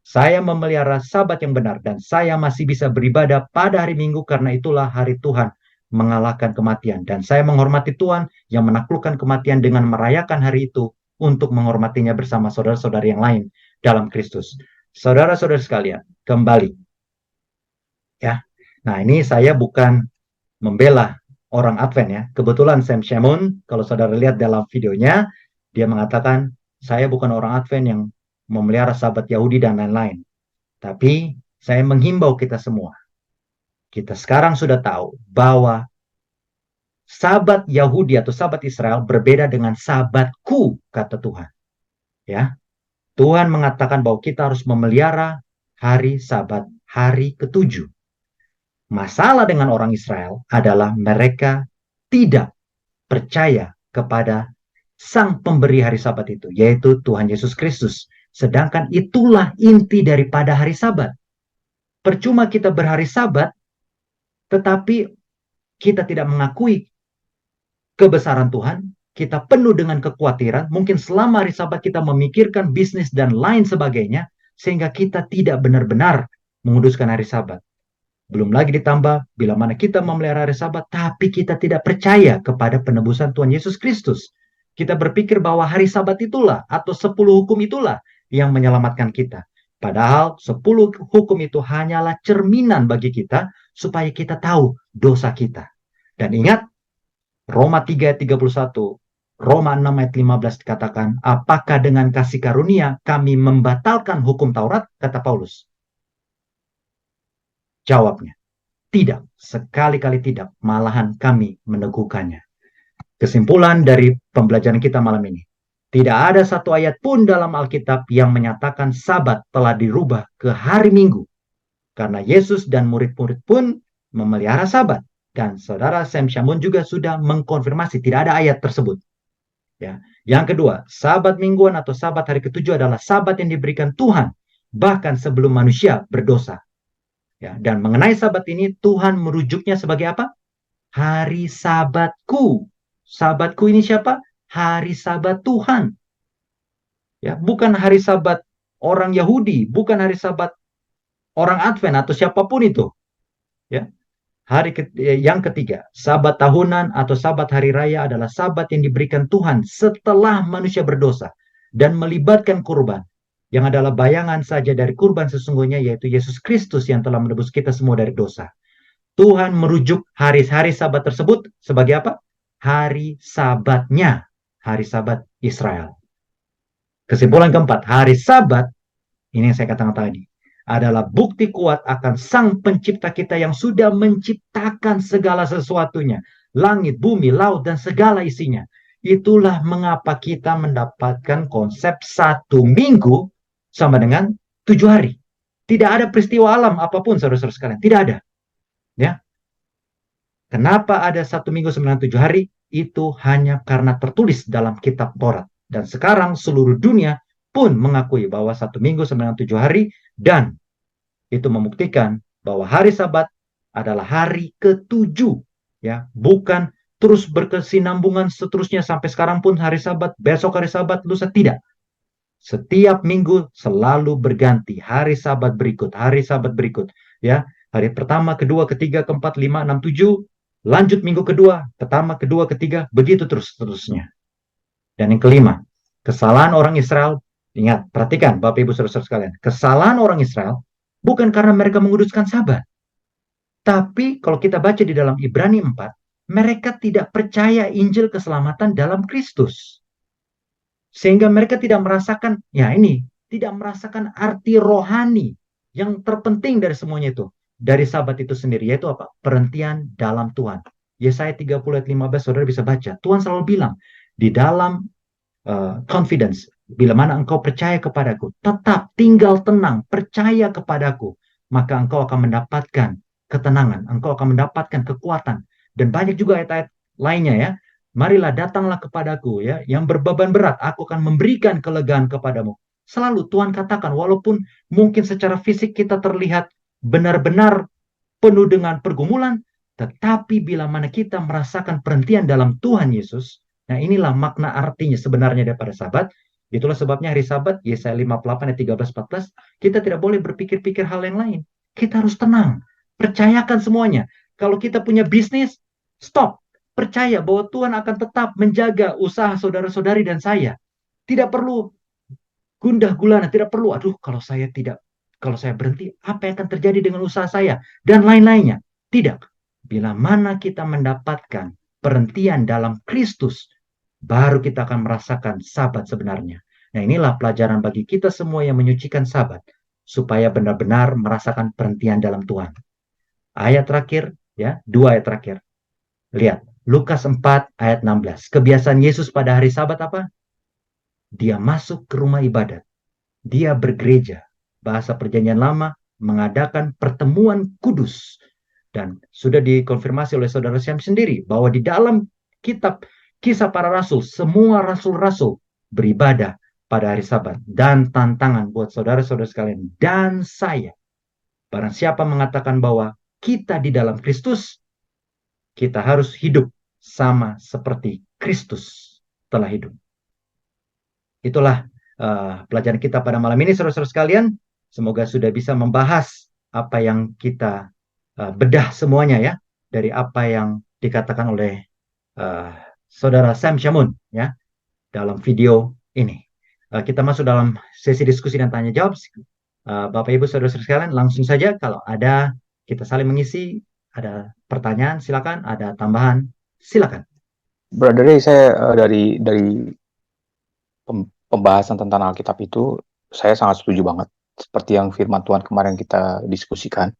Saya memelihara sabat yang benar dan saya masih bisa beribadah pada hari Minggu karena itulah hari Tuhan mengalahkan kematian. Dan saya menghormati Tuhan yang menaklukkan kematian dengan merayakan hari itu untuk menghormatinya bersama saudara-saudara yang lain dalam Kristus. Saudara-saudara sekalian, kembali. Ya. Nah, ini saya bukan membela orang Advent ya. Kebetulan Sam Shamoun, kalau saudara lihat dalam videonya, dia mengatakan, saya bukan orang Advent yang memelihara sabat Yahudi dan lain-lain. Tapi saya menghimbau kita semua. Kita sekarang sudah tahu bahwa sabat Yahudi atau sabat Israel berbeda dengan sabatku, kata Tuhan. Ya, Tuhan mengatakan bahwa kita harus memelihara hari sabat, hari ketujuh. Masalah dengan orang Israel adalah mereka tidak percaya kepada sang pemberi hari sabat itu, yaitu Tuhan Yesus Kristus. Sedangkan itulah inti daripada hari sabat. Percuma kita berhari sabat, tetapi kita tidak mengakui kebesaran Tuhan, kita penuh dengan kekhawatiran, mungkin selama hari sabat kita memikirkan bisnis dan lain sebagainya, sehingga kita tidak benar-benar menguduskan hari sabat. Belum lagi ditambah, bila mana kita memelihara hari sabat, tapi kita tidak percaya kepada penebusan Tuhan Yesus Kristus. Kita berpikir bahwa hari sabat itulah, atau 10 hukum itulah, yang menyelamatkan kita. Padahal 10 hukum itu hanyalah cerminan bagi kita, supaya kita tahu dosa kita. Dan ingat, Roma 3 ayat 31, Roma 6 ayat 15 dikatakan, apakah dengan kasih karunia kami membatalkan hukum Taurat, kata Paulus. Jawabnya, tidak, sekali-kali tidak, malahan kami meneguhkannya. Kesimpulan dari pembelajaran kita malam ini, tidak ada satu ayat pun dalam Alkitab yang menyatakan sabat telah dirubah ke hari Minggu. Karena Yesus dan murid-murid pun memelihara sabat. Dan saudara Sam Shamoun juga sudah mengkonfirmasi tidak ada ayat tersebut. Ya. Yang kedua, sabat mingguan atau sabat hari ketujuh adalah sabat yang diberikan Tuhan bahkan sebelum manusia berdosa. Ya, dan mengenai sabat ini Tuhan merujuknya sebagai apa? Hari sabatku. Sabatku ini siapa? Hari sabat Tuhan. Ya, bukan hari sabat orang Yahudi, bukan hari sabat orang Advent atau siapapun itu. Ya. Yang ketiga, sabat tahunan atau sabat hari raya adalah sabat yang diberikan Tuhan setelah manusia berdosa dan melibatkan kurban, yang adalah bayangan saja dari kurban sesungguhnya, yaitu Yesus Kristus yang telah menebus kita semua dari dosa. Tuhan merujuk hari-hari sabat tersebut sebagai apa? Hari sabatnya, hari sabat Israel. Kesimpulan keempat, hari sabat, ini yang saya katakan tadi, adalah bukti kuat akan sang pencipta kita yang sudah menciptakan segala sesuatunya. Langit, bumi, laut, dan segala isinya. Itulah mengapa kita mendapatkan konsep 1 minggu sama dengan 7 hari. Tidak ada peristiwa alam apapun, saudara-saudara sekalian. Tidak ada. Ya. Kenapa ada 1 minggu sama dengan 7 hari? Itu hanya karena tertulis dalam kitab Taurat. Dan sekarang seluruh dunia pun mengakui bahwa 1 minggu sama dengan 7 hari, dan itu membuktikan bahwa hari sabat adalah hari ketujuh, ya, bukan terus berkesinambungan seterusnya sampai sekarang pun hari sabat, besok hari sabat, lusa, tidak. Setiap minggu selalu berganti hari sabat berikut, ya. Hari pertama, kedua, ketiga, keempat, 5, 6, 7, lanjut minggu kedua, pertama, kedua, ketiga, begitu terus seterusnya. Dan yang kelima, kesalahan orang Israel, ingat, perhatikan Bapak Ibu Saudara-saudara sekalian, kesalahan orang Israel bukan karena mereka menguduskan Sabat, tapi kalau kita baca di dalam Ibrani 4, mereka tidak percaya Injil keselamatan dalam Kristus. Sehingga mereka tidak merasakan, ya ini, tidak merasakan arti rohani yang terpenting dari semuanya itu. Dari Sabat itu sendiri, yaitu apa? Perhentian dalam Tuhan. Yesaya 30 ayat 15, saudara bisa baca. Tuhan selalu bilang, di dalam confidence, bila mana engkau percaya kepadaku, tetap tinggal tenang, percaya kepadaku, maka engkau akan mendapatkan ketenangan, engkau akan mendapatkan kekuatan. Dan banyak juga ayat-ayat lainnya ya. Marilah datanglah kepadaku ya, yang berbeban berat, aku akan memberikan kelegaan kepadamu. Selalu Tuhan katakan, walaupun mungkin secara fisik kita terlihat benar-benar penuh dengan pergumulan, tetapi bila mana kita merasakan perhentian dalam Tuhan Yesus, nah inilah makna artinya sebenarnya daripada Sabat. Itulah sebabnya hari Sabat, Yesaya 58 ayat 13-14, kita tidak boleh berpikir-pikir hal yang lain. Kita harus tenang, percayakan semuanya. Kalau kita punya bisnis, stop. Percaya bahwa Tuhan akan tetap menjaga usaha saudara-saudari dan saya. Tidak perlu gundah gulana, tidak perlu, aduh kalau saya berhenti, apa yang akan terjadi dengan usaha saya? Dan lain-lainnya. Tidak. Bila mana kita mendapatkan perhentian dalam Kristus, baru kita akan merasakan Sabat sebenarnya. Nah inilah pelajaran bagi kita semua yang menyucikan Sabat, supaya benar-benar merasakan perhentian dalam Tuhan. Ayat terakhir, ya, 2 ayat terakhir. Lihat, Lukas 4 ayat 16. Kebiasaan Yesus pada hari Sabat apa? Dia masuk ke rumah ibadat. Dia bergereja. Bahasa Perjanjian Lama mengadakan pertemuan kudus. Dan sudah dikonfirmasi oleh saudara Syam sendiri bahwa di dalam kitab Kisah Para Rasul, semua rasul-rasul beribadah pada hari Sabat. Dan tantangan buat saudara-saudara sekalian dan saya. Barang siapa mengatakan bahwa kita di dalam Kristus, kita harus hidup sama seperti Kristus telah hidup. Itulah pelajaran kita pada malam ini, saudara-saudara sekalian. Semoga sudah bisa membahas apa yang kita bedah semuanya ya, dari apa yang dikatakan oleh saudara Sam Shamoun ya dalam video ini. Kita masuk dalam sesi diskusi dan tanya jawab. Bapak Ibu saudara-saudara sekalian, langsung saja kalau ada kita saling mengisi, ada pertanyaan silakan, ada tambahan silakan. Brother Ray, saya dari pembahasan tentang Alkitab itu saya sangat setuju banget. Seperti yang firman Tuhan kemarin kita diskusikan,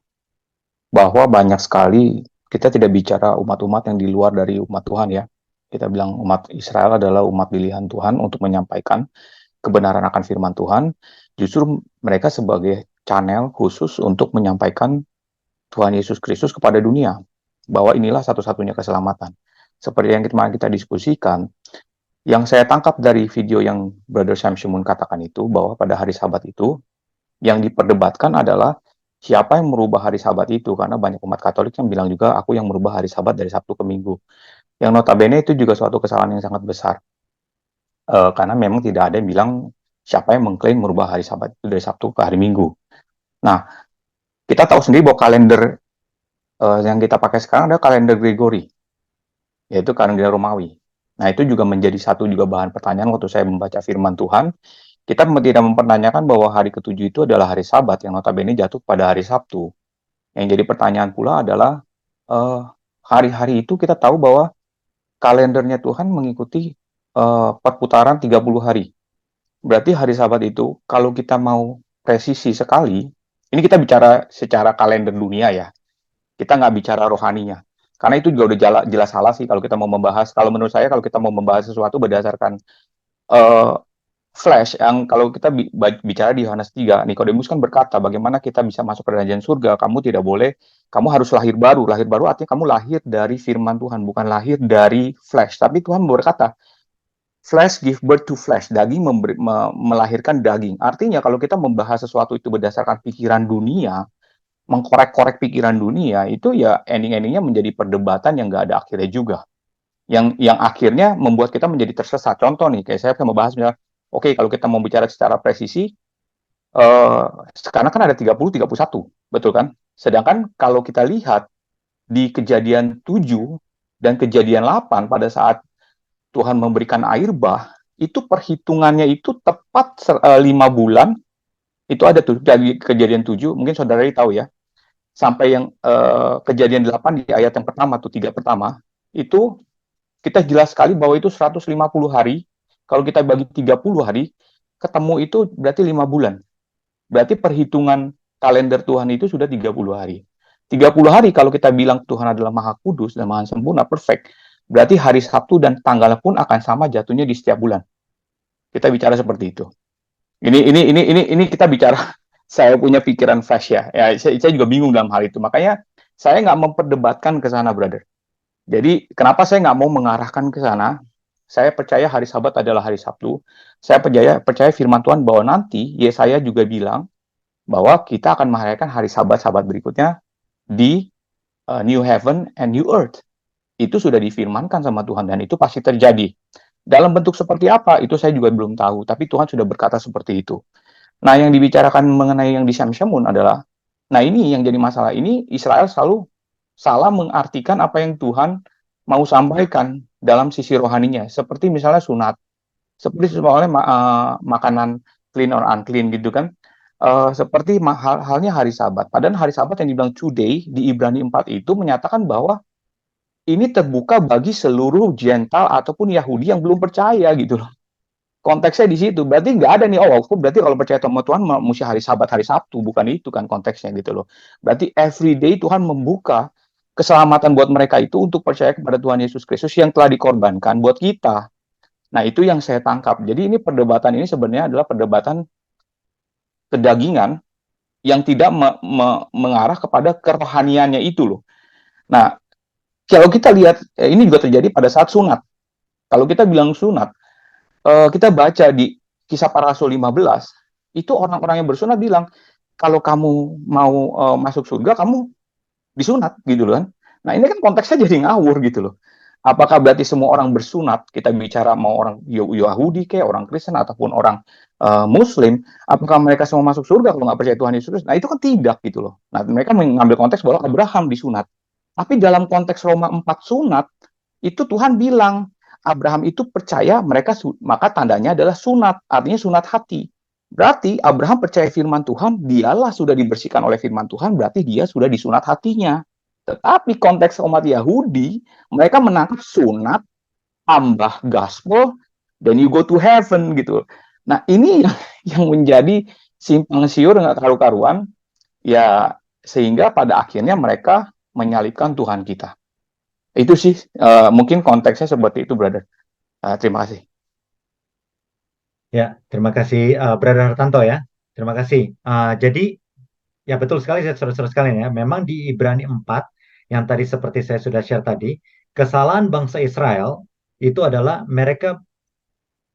bahwa banyak sekali kita tidak bicara umat-umat yang di luar dari umat Tuhan ya. Kita bilang umat Israel adalah umat pilihan Tuhan untuk menyampaikan kebenaran akan firman Tuhan. Justru mereka sebagai channel khusus untuk menyampaikan Tuhan Yesus Kristus kepada dunia. Bahwa inilah satu-satunya keselamatan. Seperti yang kemarin kita diskusikan, yang saya tangkap dari video yang Brother Sam Shamoun katakan itu, bahwa pada hari Sabat itu, yang diperdebatkan adalah siapa yang merubah hari Sabat itu, karena banyak umat Katolik yang bilang juga, aku yang merubah hari Sabat dari Sabtu ke Minggu. Yang notabene itu juga suatu kesalahan yang sangat besar. Karena memang tidak ada yang bilang siapa yang mengklaim merubah hari Sabat itu dari Sabtu ke hari Minggu. Nah, kita tahu sendiri bahwa kalender yang kita pakai sekarang adalah kalender Gregory, yaitu kalender Romawi. Nah, itu juga menjadi satu juga bahan pertanyaan waktu saya membaca firman Tuhan. Kita tidak mempertanyakan bahwa hari ketujuh itu adalah hari Sabat yang notabene jatuh pada hari Sabtu. Yang jadi pertanyaan pula adalah hari-hari itu kita tahu bahwa kalendernya Tuhan mengikuti perputaran 30 hari. Berarti hari Sabat itu kalau kita mau presisi sekali, ini kita bicara secara kalender dunia ya. Kita nggak bicara rohaninya. Karena itu juga udah jelas salah sih kalau kita mau membahas. Kalau menurut saya kalau kita mau membahas sesuatu berdasarkan flash, yang kalau kita bicara di Yohanes 3, Nikodemus kan berkata, bagaimana kita bisa masuk ke kerajaan surga? Kamu tidak boleh, kamu harus lahir baru. Lahir baru artinya kamu lahir dari firman Tuhan, bukan lahir dari flesh. Tapi Tuhan berkata, flesh give birth to flesh. Daging melahirkan daging. Artinya kalau kita membahas sesuatu itu berdasarkan pikiran dunia, mengkorek-korek pikiran dunia, itu ya ending-endingnya menjadi perdebatan yang nggak ada akhirnya juga. Yang akhirnya membuat kita menjadi tersesat. Contoh nih, kayak saya akan membahas misalnya, oke, kalau kita mau bicara secara presisi, sekarang kan ada 30, 31, betul kan? Sedangkan kalau kita lihat di kejadian 7 dan kejadian 8 pada saat Tuhan memberikan air bah, itu perhitungannya itu tepat 5 bulan. Itu ada tuh dari kejadian 7, mungkin saudara tahu ya. Sampai yang kejadian 8 di ayat yang pertama tuh, 3 pertama, itu kita jelas sekali bahwa itu 150 hari. Kalau kita bagi 30 hari, ketemu itu berarti 5 bulan. Berarti perhitungan kalender Tuhan itu sudah 30 hari. 30 hari kalau kita bilang Tuhan adalah Maha Kudus dan Maha Sempurna, perfect. Berarti hari Sabtu dan tanggalnya pun akan sama jatuhnya di setiap bulan. Kita bicara seperti itu. Ini kita bicara saya punya pikiran flash ya. Saya juga bingung dalam hal itu. Makanya saya nggak memperdebatkan ke sana, brother. Jadi kenapa saya nggak mau mengarahkan ke sana? Saya percaya hari Sabat adalah hari Sabtu. Saya percaya firman Tuhan bahwa nanti Yesaya juga bilang bahwa kita akan merayakan hari Sabat-Sabat berikutnya di New Heaven and New Earth. Itu sudah difirmankan sama Tuhan dan itu pasti terjadi. Dalam bentuk seperti apa, itu saya juga belum tahu. Tapi Tuhan sudah berkata seperti itu. Nah, yang dibicarakan mengenai yang di Syamsyamun adalah, nah ini yang jadi masalah. Ini Israel selalu salah mengartikan apa yang Tuhan mau sampaikan dalam sisi rohaninya. Seperti misalnya sunat. Seperti soalnya makanan clean or unclean gitu kan. Seperti halnya hari Sabat. Padahal hari Sabat yang dibilang today di Ibrani 4 itu menyatakan bahwa ini terbuka bagi seluruh Gentile ataupun Yahudi yang belum percaya gitu loh. Konteksnya di situ. Berarti nggak ada nih, berarti kalau percaya sama Tuhan mesti hari Sabat, hari Sabtu. Bukan itu kan konteksnya gitu loh. Berarti everyday Tuhan membuka keselamatan buat mereka itu untuk percaya kepada Tuhan Yesus Kristus yang telah dikorbankan buat kita. Nah, itu yang saya tangkap. Jadi ini perdebatan ini sebenarnya adalah perdebatan kedagingan yang tidak mengarah kepada kerohaniannya itu loh. Nah, kalau kita lihat, ini juga terjadi pada saat sunat. Kalau kita bilang sunat, kita baca di Kisah Para Rasul 15, itu orang-orang yang bersunat bilang, kalau kamu mau masuk surga, kamu disunat, gitu loh kan. Nah, ini kan konteksnya jadi ngawur gitu loh. Apakah berarti semua orang bersunat, kita bicara mau orang Yahudi kayak orang Kristen ataupun orang Muslim, apakah mereka semua masuk surga kalau nggak percaya Tuhan Yesus? Nah, itu kan tidak gitu loh. Nah, mereka mengambil konteks bahwa Abraham disunat. Tapi dalam konteks Roma 4 sunat, itu Tuhan bilang, Abraham itu percaya mereka, maka tandanya adalah sunat, artinya sunat hati. Berarti Abraham percaya firman Tuhan, dialah sudah dibersihkan oleh firman Tuhan, berarti dia sudah disunat hatinya. Tetapi konteks umat Yahudi, mereka menangkap sunat, tambah gospel, then you go to heaven gitu. Nah, ini yang menjadi simpang siur nggak karu-karuan, ya sehingga pada akhirnya mereka menyalibkan Tuhan kita. Itu sih mungkin konteksnya seperti itu, brother. Terima kasih. Ya, terima kasih Brother Hartanto ya. Terima kasih. Jadi ya betul sekali saudara-saudara sekalian ya. Memang di Ibrani 4 yang tadi seperti saya sudah share tadi, kesalahan bangsa Israel itu adalah mereka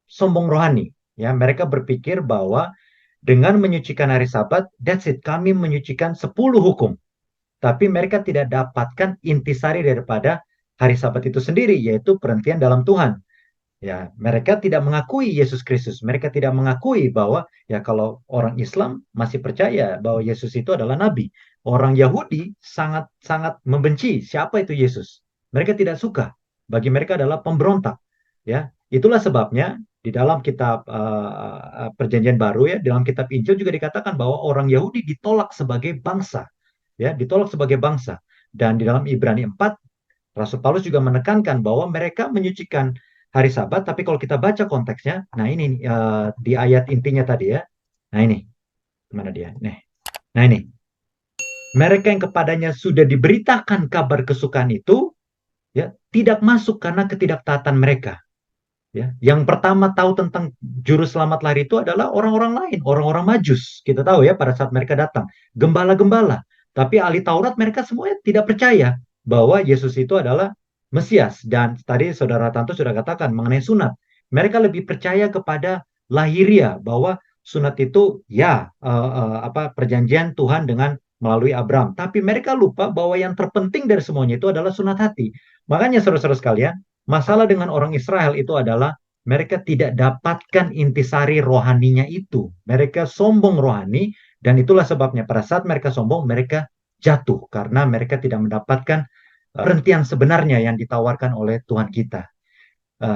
sombong rohani ya. Mereka berpikir bahwa dengan menyucikan hari Sabat, that's it, kami menyucikan 10 hukum. Tapi mereka tidak dapatkan intisari daripada hari Sabat itu sendiri, yaitu perhentian dalam Tuhan. Ya, mereka tidak mengakui Yesus Kristus. Mereka tidak mengakui bahwa ya kalau orang Islam masih percaya bahwa Yesus itu adalah nabi. Orang Yahudi sangat membenci siapa itu Yesus. Mereka tidak suka. Bagi mereka adalah pemberontak. Ya, itulah sebabnya di dalam kitab Perjanjian Baru ya, dalam kitab Injil juga dikatakan bahwa orang Yahudi ditolak sebagai bangsa. Ya, ditolak sebagai bangsa. Dan di dalam Ibrani 4 Rasul Paulus juga menekankan bahwa mereka menyucikan hari Sabat, tapi kalau kita baca konteksnya, nah ini di ayat intinya tadi ya. Nah ini, mana dia? Nah ini, mereka yang kepadanya sudah diberitakan kabar kesukaan itu, ya tidak masuk karena ketidaktaatan mereka. Ya, yang pertama tahu tentang juru selamat lahir itu adalah orang-orang lain, orang-orang Majus. Kita tahu ya pada saat mereka datang, gembala-gembala. Tapi ahli Taurat mereka semuanya tidak percaya bahwa Yesus itu adalah Mesias. Dan tadi saudara Tanto sudah katakan mengenai sunat. Mereka lebih percaya kepada lahiria bahwa sunat itu ya perjanjian Tuhan dengan melalui Abraham. Tapi mereka lupa bahwa yang terpenting dari semuanya itu adalah sunat hati. Makanya saudara-saudara sekalian, masalah dengan orang Israel itu adalah mereka tidak dapatkan intisari rohaninya itu. Mereka sombong rohani dan itulah sebabnya pada saat mereka sombong mereka jatuh karena mereka tidak mendapatkan perhentian sebenarnya yang ditawarkan oleh Tuhan kita.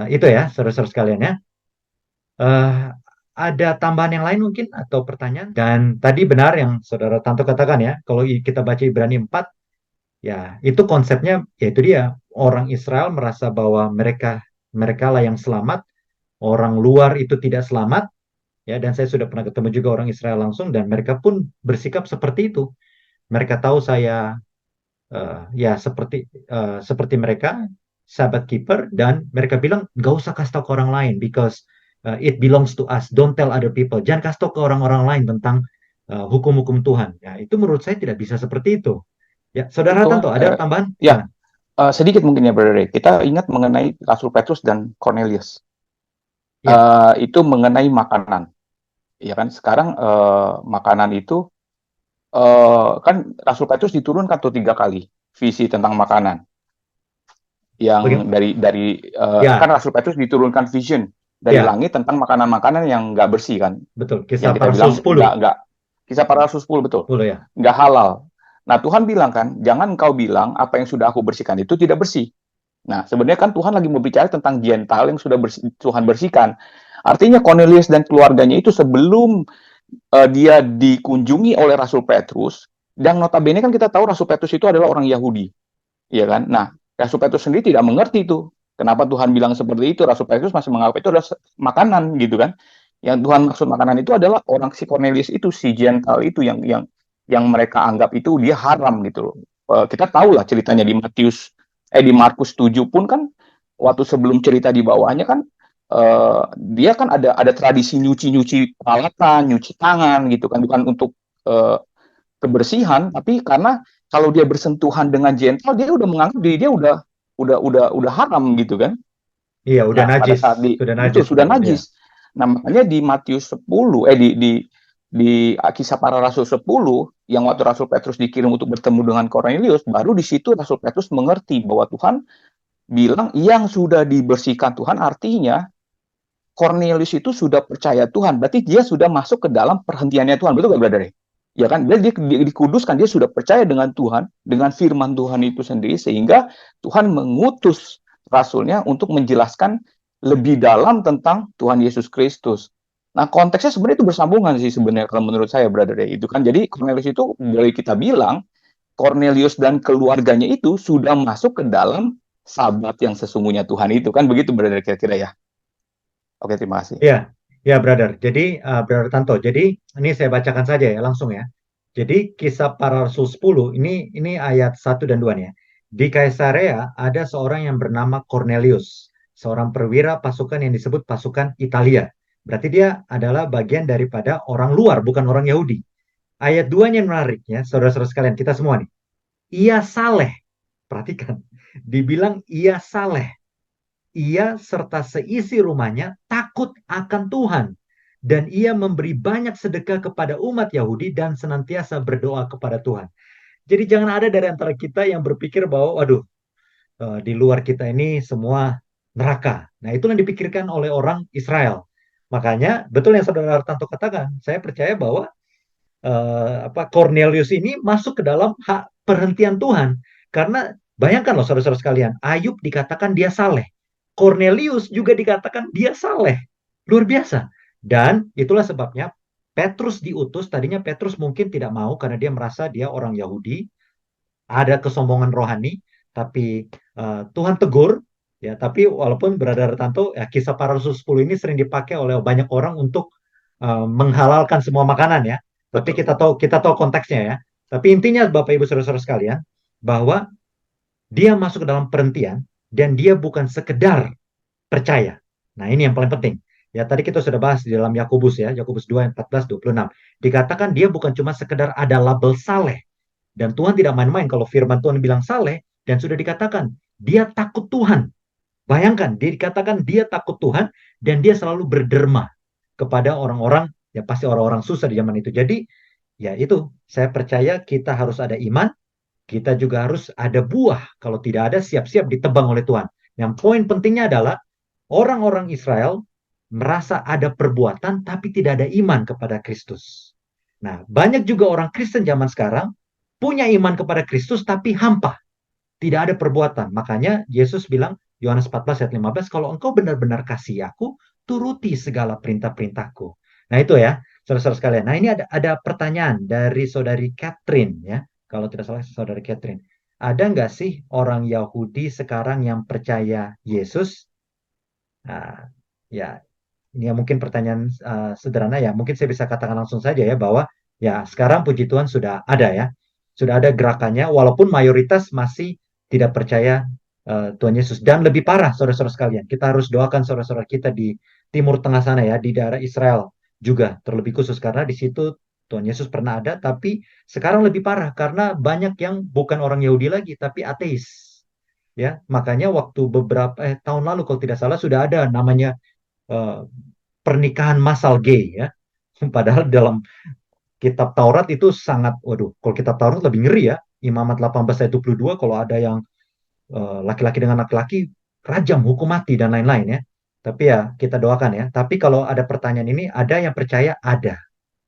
Itu ya saudara-saudara sekalian ya. Eh, ada tambahan yang lain mungkin atau pertanyaan? Dan tadi benar yang Saudara Tanto katakan ya, kalau kita baca Ibrani 4, ya itu konsepnya, yaitu dia orang Israel merasa bahwa mereka mereka lah yang selamat, orang luar itu tidak selamat, ya. Dan saya sudah pernah ketemu juga orang Israel langsung, dan mereka pun bersikap seperti itu. Mereka tahu saya ya seperti mereka Sabbath keeper, dan mereka bilang nggak usah kasih tahu ke orang lain because it belongs to us, don't tell other people, jangan kasih tahu ke orang-orang lain tentang hukum-hukum Tuhan. Ya, itu menurut saya tidak bisa seperti itu. Ya, Saudara Betul. Tanto, ada tambahan? Ya, Silakan. sedikit mungkin ya, Brother Ray. Kita ingat mengenai Rasul Petrus dan Cornelius. Ya, Itu mengenai makanan. Ya kan, sekarang makanan itu kan Rasul Petrus diturunkan tuh 3 kali visi tentang makanan. Yang bagaimana? kan Ya, Rasul Petrus diturunkan vision dari ya, langit tentang makanan-makanan yang nggak bersih kan, betul. Kisah yang kita para Rasul bilang 10. nggak Kisah para Rasul 10, betul, 10 ya. nggak halal. Nah, Tuhan bilang kan, jangan engkau bilang apa yang sudah aku bersihkan itu tidak bersih. Nah, sebenarnya kan Tuhan lagi mau bicara tentang Gentile yang sudah Tuhan bersihkan. Artinya Cornelius dan keluarganya itu sebelum dia dikunjungi oleh Rasul Petrus, dan notabene kan kita tahu Rasul Petrus itu adalah orang Yahudi, ya kan? Nah, Rasul Petrus sendiri tidak mengerti itu. Kenapa Tuhan bilang seperti itu? Rasul Petrus masih menganggap itu adalah makanan, gitu kan? Yang Tuhan maksud makanan itu adalah orang si Cornelius itu, si Gentile itu yang mereka anggap itu dia haram gitu loh. Kita tahu lah ceritanya di Markus 7 pun kan, waktu sebelum cerita di bawahnya kan, dia kan ada tradisi nyuci peralatan, nyuci tangan gitu kan, bukan untuk uh, kebersihan, tapi karena kalau dia bersentuhan dengan gentle, dia udah menganggap diri dia udah haram gitu kan. Iya, udah Nah, pada najis. saat Sudah betul najis sudah mereka, ya. najis. Nah, makanya di Matius 10 di kisah para rasul 10 yang waktu Rasul Petrus dikirim untuk bertemu dengan Cornelius, baru di situ Rasul Petrus mengerti bahwa Tuhan bilang yang sudah dibersihkan Tuhan, artinya Cornelius itu sudah percaya Tuhan, berarti dia sudah masuk ke dalam perhentiannya Tuhan, betul nggak, brother? Ya kan, dia dikuduskan, dia sudah percaya dengan Tuhan, dengan firman Tuhan itu sendiri, sehingga Tuhan mengutus rasulnya untuk menjelaskan lebih dalam tentang Tuhan Yesus Kristus. Nah, konteksnya sebenarnya itu bersambungan sih sebenarnya kalau menurut saya, brother. Itu kan, jadi Cornelius itu boleh kita bilang, Cornelius dan keluarganya itu sudah masuk ke dalam sahabat yang sesungguhnya Tuhan itu kan, begitu, brother, kira-kira ya. Oke, terima kasih. Ya, ya, brother. Jadi, brother Tanto. Jadi, ini saya bacakan saja ya, langsung ya. Jadi, kisah para rasul 10, ini ayat 1 dan 2 nih ya. Di Kaisarea ada seorang yang bernama Cornelius, seorang perwira pasukan yang disebut pasukan Italia. Berarti dia adalah bagian daripada orang luar, bukan orang Yahudi. Ayat 2-nya menariknya, saudara-saudara sekalian, kita semua nih. Ia saleh. Perhatikan. Dibilang ia saleh. Ia serta seisi rumahnya takut akan Tuhan, dan ia memberi banyak sedekah kepada umat Yahudi dan senantiasa berdoa kepada Tuhan. Jadi jangan ada dari antara kita yang berpikir bahwa, waduh, di luar kita ini semua neraka. Nah, itulah yang dipikirkan oleh orang Israel. Makanya betul yang saudara Tanto katakan. Saya percaya bahwa Cornelius ini masuk ke dalam hak perhentian Tuhan. Karena bayangkan loh saudara-saudara sekalian, Ayub dikatakan dia saleh. Cornelius juga dikatakan dia saleh. Luar biasa. Dan itulah sebabnya Petrus diutus. Tadinya Petrus mungkin tidak mau karena dia merasa dia orang Yahudi, ada kesombongan rohani, tapi Tuhan tegur. Ya, tapi walaupun berada Tanto, ya, kisah para rasul 10 ini sering dipakai oleh banyak orang untuk menghalalkan semua makanan ya. Tapi Betul. kita tahu konteksnya ya. Tapi intinya Bapak Ibu Saudara-saudara sekalian, bahwa dia masuk ke dalam perhentian dan dia bukan sekedar percaya. Nah, ini yang paling penting. Ya, tadi kita sudah bahas di dalam Yakobus ya, Yakobus 2 ayat 14-26. Dikatakan dia bukan cuma sekedar ada label saleh. Dan Tuhan tidak main-main kalau firman Tuhan bilang saleh dan sudah dikatakan dia takut Tuhan. Bayangkan, dia dikatakan dia takut Tuhan dan dia selalu berderma kepada orang-orang, ya pasti orang-orang susah di zaman itu. Jadi, ya itu, saya percaya kita harus ada iman, kita juga harus ada buah. Kalau tidak ada, siap-siap ditebang oleh Tuhan. Yang poin pentingnya adalah orang-orang Israel merasa ada perbuatan tapi tidak ada iman kepada Kristus. Nah, banyak juga orang Kristen zaman sekarang punya iman kepada Kristus tapi hampa, tidak ada perbuatan. Makanya Yesus bilang, Yohanes 14 ayat 15, kalau engkau benar-benar kasih aku, turuti segala perintah-perintahku. Nah itu ya, saudara-saudara sekalian. Nah ini ada pertanyaan dari saudari Catherine ya, kalau tidak salah saudari Catherine. Ada nggak sih orang Yahudi sekarang yang percaya Yesus? Nah, ya ini ya mungkin pertanyaan sederhana ya. Mungkin saya bisa katakan langsung saja ya bahwa ya sekarang puji Tuhan sudah ada ya. Sudah ada gerakannya walaupun mayoritas masih tidak percaya Tuhan Yesus. Dan lebih parah saudara-saudara sekalian. Kita harus doakan saudara-saudara kita di Timur Tengah sana ya, di daerah Israel juga terlebih khusus karena di situ Tuhan Yesus pernah ada, tapi sekarang lebih parah karena banyak yang bukan orang Yahudi lagi tapi ateis. Ya, makanya waktu beberapa tahun lalu kalau tidak salah sudah ada namanya eh, pernikahan massal gay ya. Padahal dalam kitab Taurat itu sangat, waduh, kalau kitab Taurat lebih ngeri ya. Imamat 18 ayat 22 kalau ada yang laki-laki dengan laki-laki rajam, hukum mati dan lain-lain ya. Tapi ya kita doakan ya. Tapi kalau ada pertanyaan ini, ada yang percaya ada,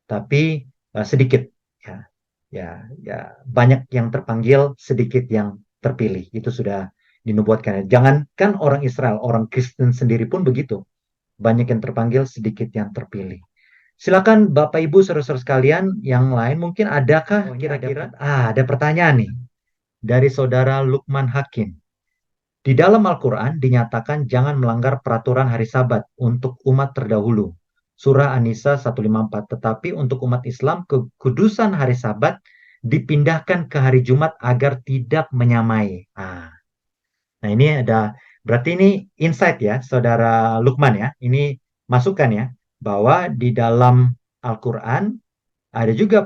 tapi sedikit ya. Ya, banyak yang terpanggil, sedikit yang terpilih. Itu sudah dinubuatkan ya. Jangankan orang Israel, orang Kristen sendiri pun begitu. Banyak yang terpanggil, sedikit yang terpilih. Silakan Bapak Ibu saudara-saudara sekalian yang lain mungkin adakah kira-kira ada pertanyaan nih dari saudara Lukman Hakim. Di dalam Al-Qur'an dinyatakan jangan melanggar peraturan hari Sabat untuk umat terdahulu. Surah An-Nisa 154. Tetapi untuk umat Islam kekudusan hari Sabat dipindahkan ke hari Jumat agar tidak menyamai. Nah ini berarti ini insight ya saudara Lukman ya. Ini masukan ya bahwa di dalam Al-Qur'an ada juga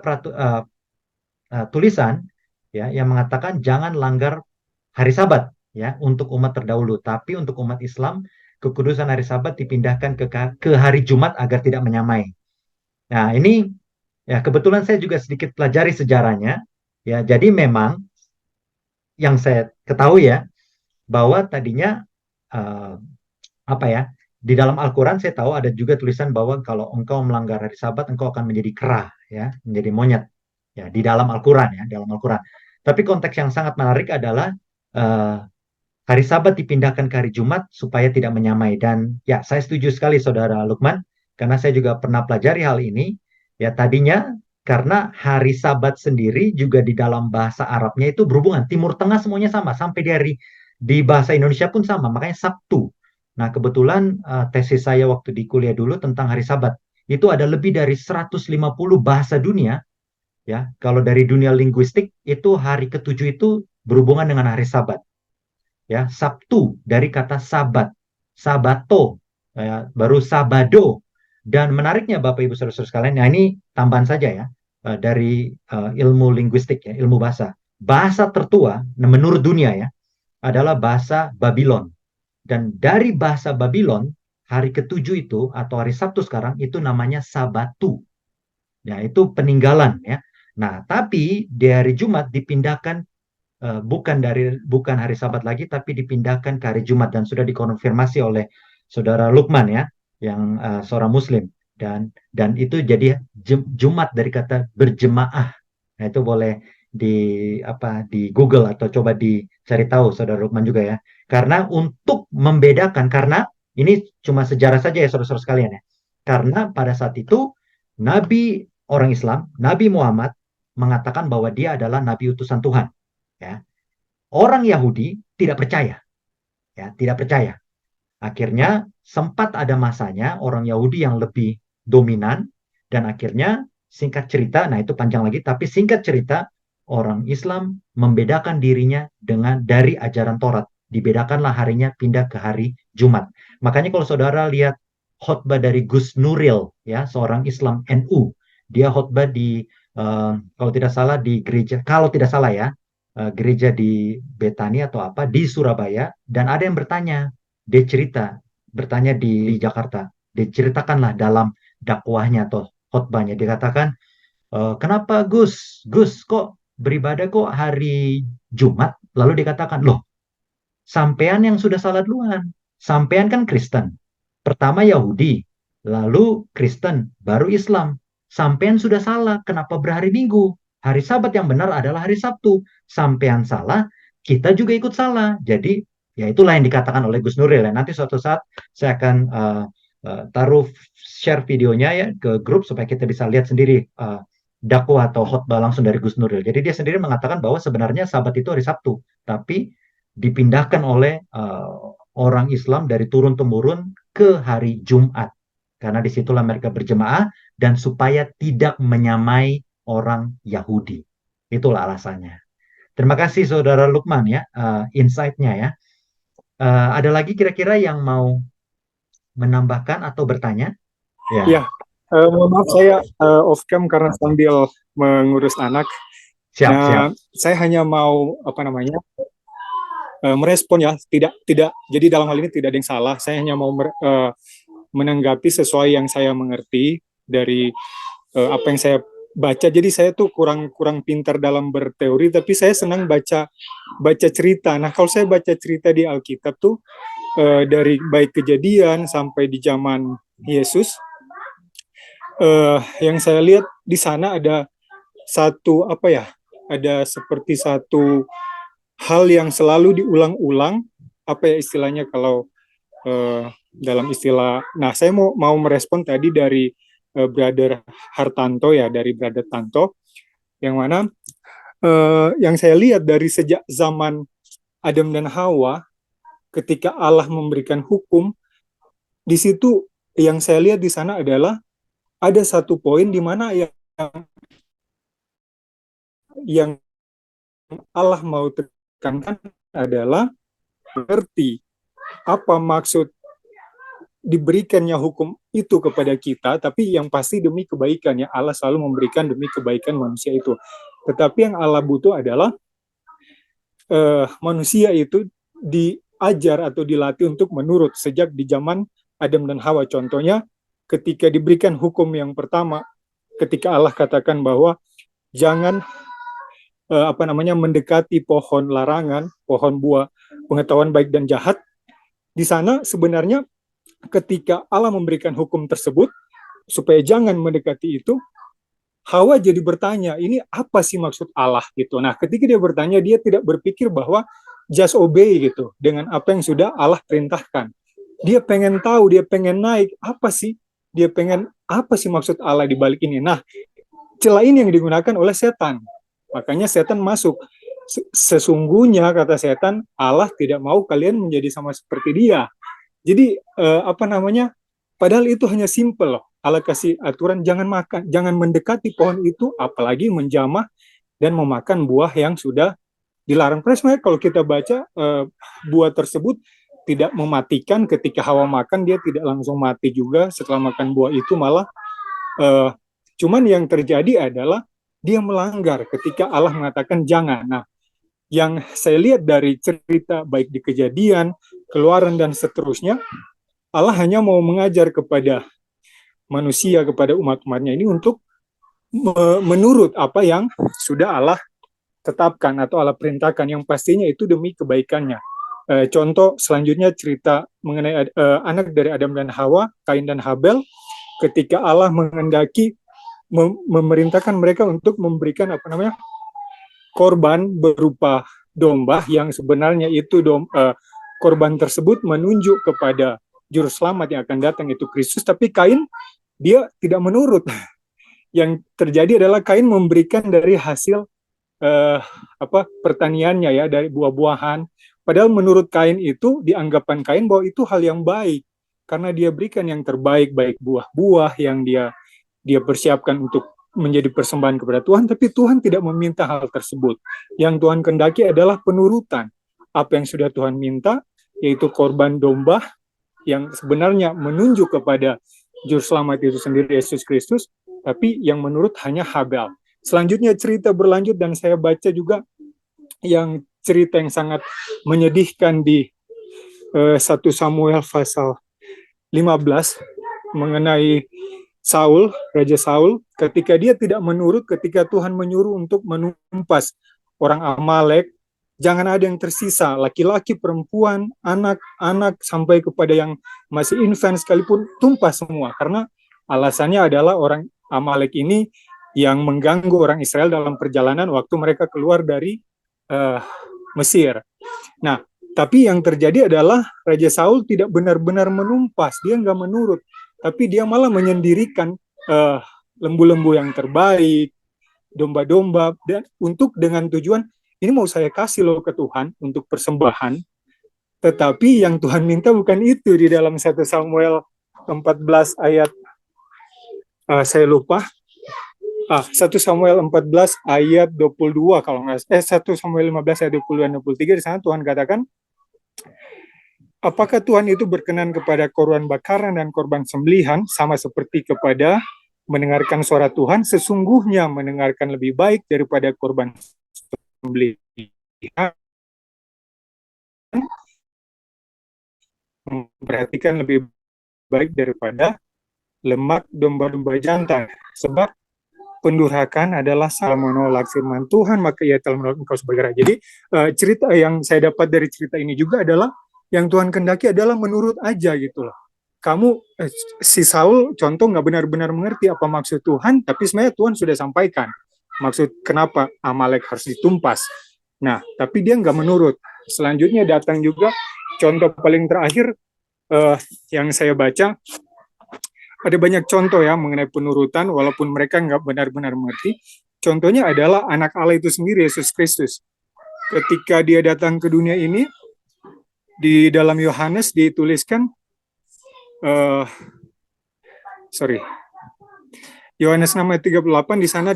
tulisan ya yang mengatakan jangan langgar hari Sabat ya untuk umat terdahulu, tapi untuk umat Islam kekudusan hari Sabat dipindahkan ke hari Jumat agar tidak menyamai. Nah, ini ya kebetulan saya juga sedikit pelajari sejarahnya ya. Jadi memang yang saya ketahui ya bahwa tadinya eh, apa ya, di dalam Al-Quran saya tahu ada juga tulisan bahwa kalau engkau melanggar hari Sabat engkau akan menjadi kera ya, menjadi monyet ya di dalam Al-Quran ya, dalam Al-Quran. Tapi konteks yang sangat menarik adalah eh, hari Sabat dipindahkan ke hari Jumat supaya tidak menyamai. Dan ya saya setuju sekali saudara Lukman karena saya juga pernah pelajari hal ini ya. Tadinya karena hari Sabat sendiri juga di dalam bahasa Arabnya itu berhubungan Timur Tengah semuanya sama sampai di bahasa Indonesia pun sama, makanya Sabtu. Nah, kebetulan tesis saya waktu di kuliah dulu tentang hari Sabat. Itu ada lebih dari 150 bahasa dunia ya. Kalau dari dunia linguistik itu hari ketujuh itu berhubungan dengan hari Sabat. Ya, Sabtu dari kata Sabat, Sabato, ya, baru Sabado. Dan menariknya Bapak Ibu Saudara-saudara sekalian, nah ini tambahan saja ya dari ilmu linguistik ya, ilmu bahasa. Bahasa tertua menurut dunia ya adalah bahasa Babylon. Dan dari bahasa Babylon, hari ketujuh itu, atau hari Sabtu sekarang, itu namanya Sabatu. Ya, itu peninggalan ya. Nah, tapi di hari Jumat dipindahkan bukan hari Sabat lagi, tapi dipindahkan ke hari Jumat dan sudah dikonfirmasi oleh saudara Lukman ya, yang seorang Muslim dan itu jadi Jumat dari kata berjemaah. Nah, itu boleh di Google atau coba dicari tahu saudara Lukman juga ya. Karena untuk membedakan karena ini cuma sejarah saja ya saudara-saudara sekalian ya. Karena pada saat itu Nabi orang Islam, Nabi Muhammad mengatakan bahwa dia adalah nabi utusan Tuhan ya. Orang Yahudi tidak percaya ya, tidak percaya. Akhirnya sempat ada masanya orang Yahudi yang lebih dominan dan akhirnya singkat cerita, nah itu panjang lagi, tapi singkat cerita orang Islam membedakan dirinya dari ajaran Taurat. Dibedakanlah harinya pindah ke hari Jumat. Makanya kalau saudara lihat khotbah dari Gus Nuril ya, seorang Islam NU, dia khotbah kalau tidak salah di gereja, kalau tidak salah ya, gereja di Betani atau apa di Surabaya dan ada yang bertanya, dia cerita bertanya di Jakarta, diceritakanlah dalam dakwahnya atau khotbahnya dikatakan kenapa Gus kok beribadah kok hari Jumat? Lalu dikatakan, loh, sampean yang sudah salah duluan. Sampean kan Kristen. Pertama Yahudi, lalu Kristen, baru Islam. Sampean sudah salah, kenapa berhari Minggu? Hari Sabat yang benar adalah hari Sabtu. Sampean salah, kita juga ikut salah. Jadi, ya itulah yang dikatakan oleh Gus Nuril. Nanti suatu saat saya akan taruh share videonya ya ke grup supaya kita bisa lihat sendiri dakwah atau khotbah langsung dari Gus Nuril. Jadi dia sendiri mengatakan bahwa sebenarnya Sabat itu hari Sabtu, tapi dipindahkan oleh orang Islam dari turun temurun ke hari Jumat, karena disitulah mereka berjemaah dan supaya tidak menyamai orang Yahudi. Itulah alasannya. Terima kasih Saudara Lukman ya, insight-nya ya. Ada lagi kira-kira yang mau menambahkan atau bertanya? Ya, Ya, mohon maaf saya off cam karena sambil mengurus anak. siap, Nah, siap. saya hanya mau merespon ya, tidak. Jadi dalam hal ini tidak ada yang salah. Saya hanya mau menanggapi sesuai yang saya mengerti dari apa yang saya baca. Jadi saya tuh kurang pintar dalam berteori, tapi saya senang baca cerita. Nah, kalau saya baca cerita di Alkitab tuh dari baik Kejadian sampai di zaman Yesus, yang saya lihat di sana ada ada seperti satu hal yang selalu diulang-ulang, apa ya istilahnya kalau dalam istilah. Nah, saya mau merespon tadi dari Brother Hartanto ya, dari Brother Tanto, yang mana yang saya lihat dari sejak zaman Adam dan Hawa, ketika Allah memberikan hukum, di situ yang saya lihat di sana adalah ada satu poin di mana yang Allah mau tekankan adalah mengerti apa maksud diberikannya hukum itu kepada kita, tapi yang pasti demi kebaikan ya, Allah selalu memberikan demi kebaikan manusia itu. Tetapi yang Allah butuh adalah manusia itu diajar atau dilatih untuk menurut sejak di zaman Adam dan Hawa. Contohnya ketika diberikan hukum yang pertama, ketika Allah katakan bahwa jangan mendekati pohon larangan, pohon buah pengetahuan baik dan jahat. Di sana sebenarnya ketika Allah memberikan hukum tersebut supaya jangan mendekati itu, Hawa jadi bertanya, ini apa sih maksud Allah gitu. Nah, ketika dia bertanya, dia tidak berpikir bahwa just obey gitu dengan apa yang sudah Allah perintahkan. Dia pengen tahu, dia pengen naik, apa sih maksud Allah di balik ini. Nah, celah ini yang digunakan oleh setan. Makanya setan masuk. Sesungguhnya kata setan, Allah tidak mau kalian menjadi sama seperti dia. Jadi padahal itu hanya simple loh. Allah kasih aturan jangan mendekati pohon itu, apalagi menjamah dan memakan buah yang sudah dilarang. Sebenarnya kalau kita baca buah tersebut tidak mematikan, ketika Hawa makan dia tidak langsung mati juga setelah makan buah itu, malah cuman yang terjadi adalah dia melanggar ketika Allah mengatakan jangan. Nah, yang saya lihat dari cerita baik di Kejadian, Keluaran dan seterusnya, Allah hanya mau mengajar kepada manusia, kepada umat-umatnya ini untuk menurut apa yang sudah Allah tetapkan atau Allah perintahkan, yang pastinya itu demi kebaikannya. Contoh selanjutnya cerita mengenai anak dari Adam dan Hawa, Kain dan Habel, ketika Allah menghendaki memerintahkan mereka untuk memberikan korban berupa domba, yang sebenarnya itu korban tersebut menunjuk kepada juru selamat yang akan datang, itu Kristus. Tapi Kain dia tidak menurut. Yang terjadi adalah Kain memberikan dari hasil pertaniannya ya, dari buah-buahan. Padahal menurut Kain itu, dianggapan Kain bahwa itu hal yang baik karena dia berikan yang terbaik, baik buah-buah yang dia persiapkan untuk menjadi persembahan kepada Tuhan. Tapi Tuhan tidak meminta hal tersebut. Yang Tuhan kehendaki adalah penurutan apa yang sudah Tuhan minta, yaitu korban domba yang sebenarnya menunjuk kepada juru selamat itu sendiri, Yesus Kristus, tapi yang menurut hanya Habel. Selanjutnya cerita berlanjut dan saya baca juga yang cerita yang sangat menyedihkan di 1 Samuel pasal 15 mengenai Saul, Raja Saul, ketika dia tidak menurut, ketika Tuhan menyuruh untuk menumpas orang Amalek, jangan ada yang tersisa, laki-laki, perempuan, anak-anak, sampai kepada yang masih infant sekalipun, tumpas semua. Karena alasannya adalah orang Amalek ini yang mengganggu orang Israel dalam perjalanan waktu mereka keluar dari Mesir. Nah, Tapi yang terjadi adalah Raja Saul tidak benar-benar menumpas, dia nggak menurut, tapi dia malah menyendirikan eh, lembu-lembu yang terbaik, domba-domba, dan untuk dengan tujuan ini mau saya kasih loh ke Tuhan untuk persembahan, tetapi yang Tuhan minta bukan itu. Di dalam 1 Samuel 14 ayat saya lupa. 1 Samuel 14 ayat 22 kalau nggak 1 Samuel 15 ayat 22 dan 23 di sana Tuhan katakan, apakah Tuhan itu berkenan kepada korban bakaran dan korban sembelihan sama seperti kepada mendengarkan suara Tuhan? Sesungguhnya mendengarkan lebih baik daripada korban sembelihan, memperhatikan lebih baik daripada lemak domba-domba jantan. Sebab pendurhakaan adalah salah menolak firman Tuhan, maka ia telah menolak engkau sebagai raja. Jadi cerita yang saya dapat dari cerita ini juga adalah yang Tuhan kendaki adalah menurut aja gitu loh. Kamu si Saul contoh nggak benar-benar mengerti apa maksud Tuhan, tapi sebenarnya Tuhan sudah sampaikan maksud kenapa Amalek harus ditumpas. Nah, tapi dia nggak menurut. Selanjutnya datang juga contoh paling terakhir yang saya baca, ada banyak contoh ya mengenai penurutan walaupun mereka nggak benar-benar mengerti. Contohnya adalah anak Allah itu sendiri, Yesus Kristus. Ketika dia datang ke dunia ini, di dalam Yohanes dituliskan, Yohanes 6 ayat 38, di sana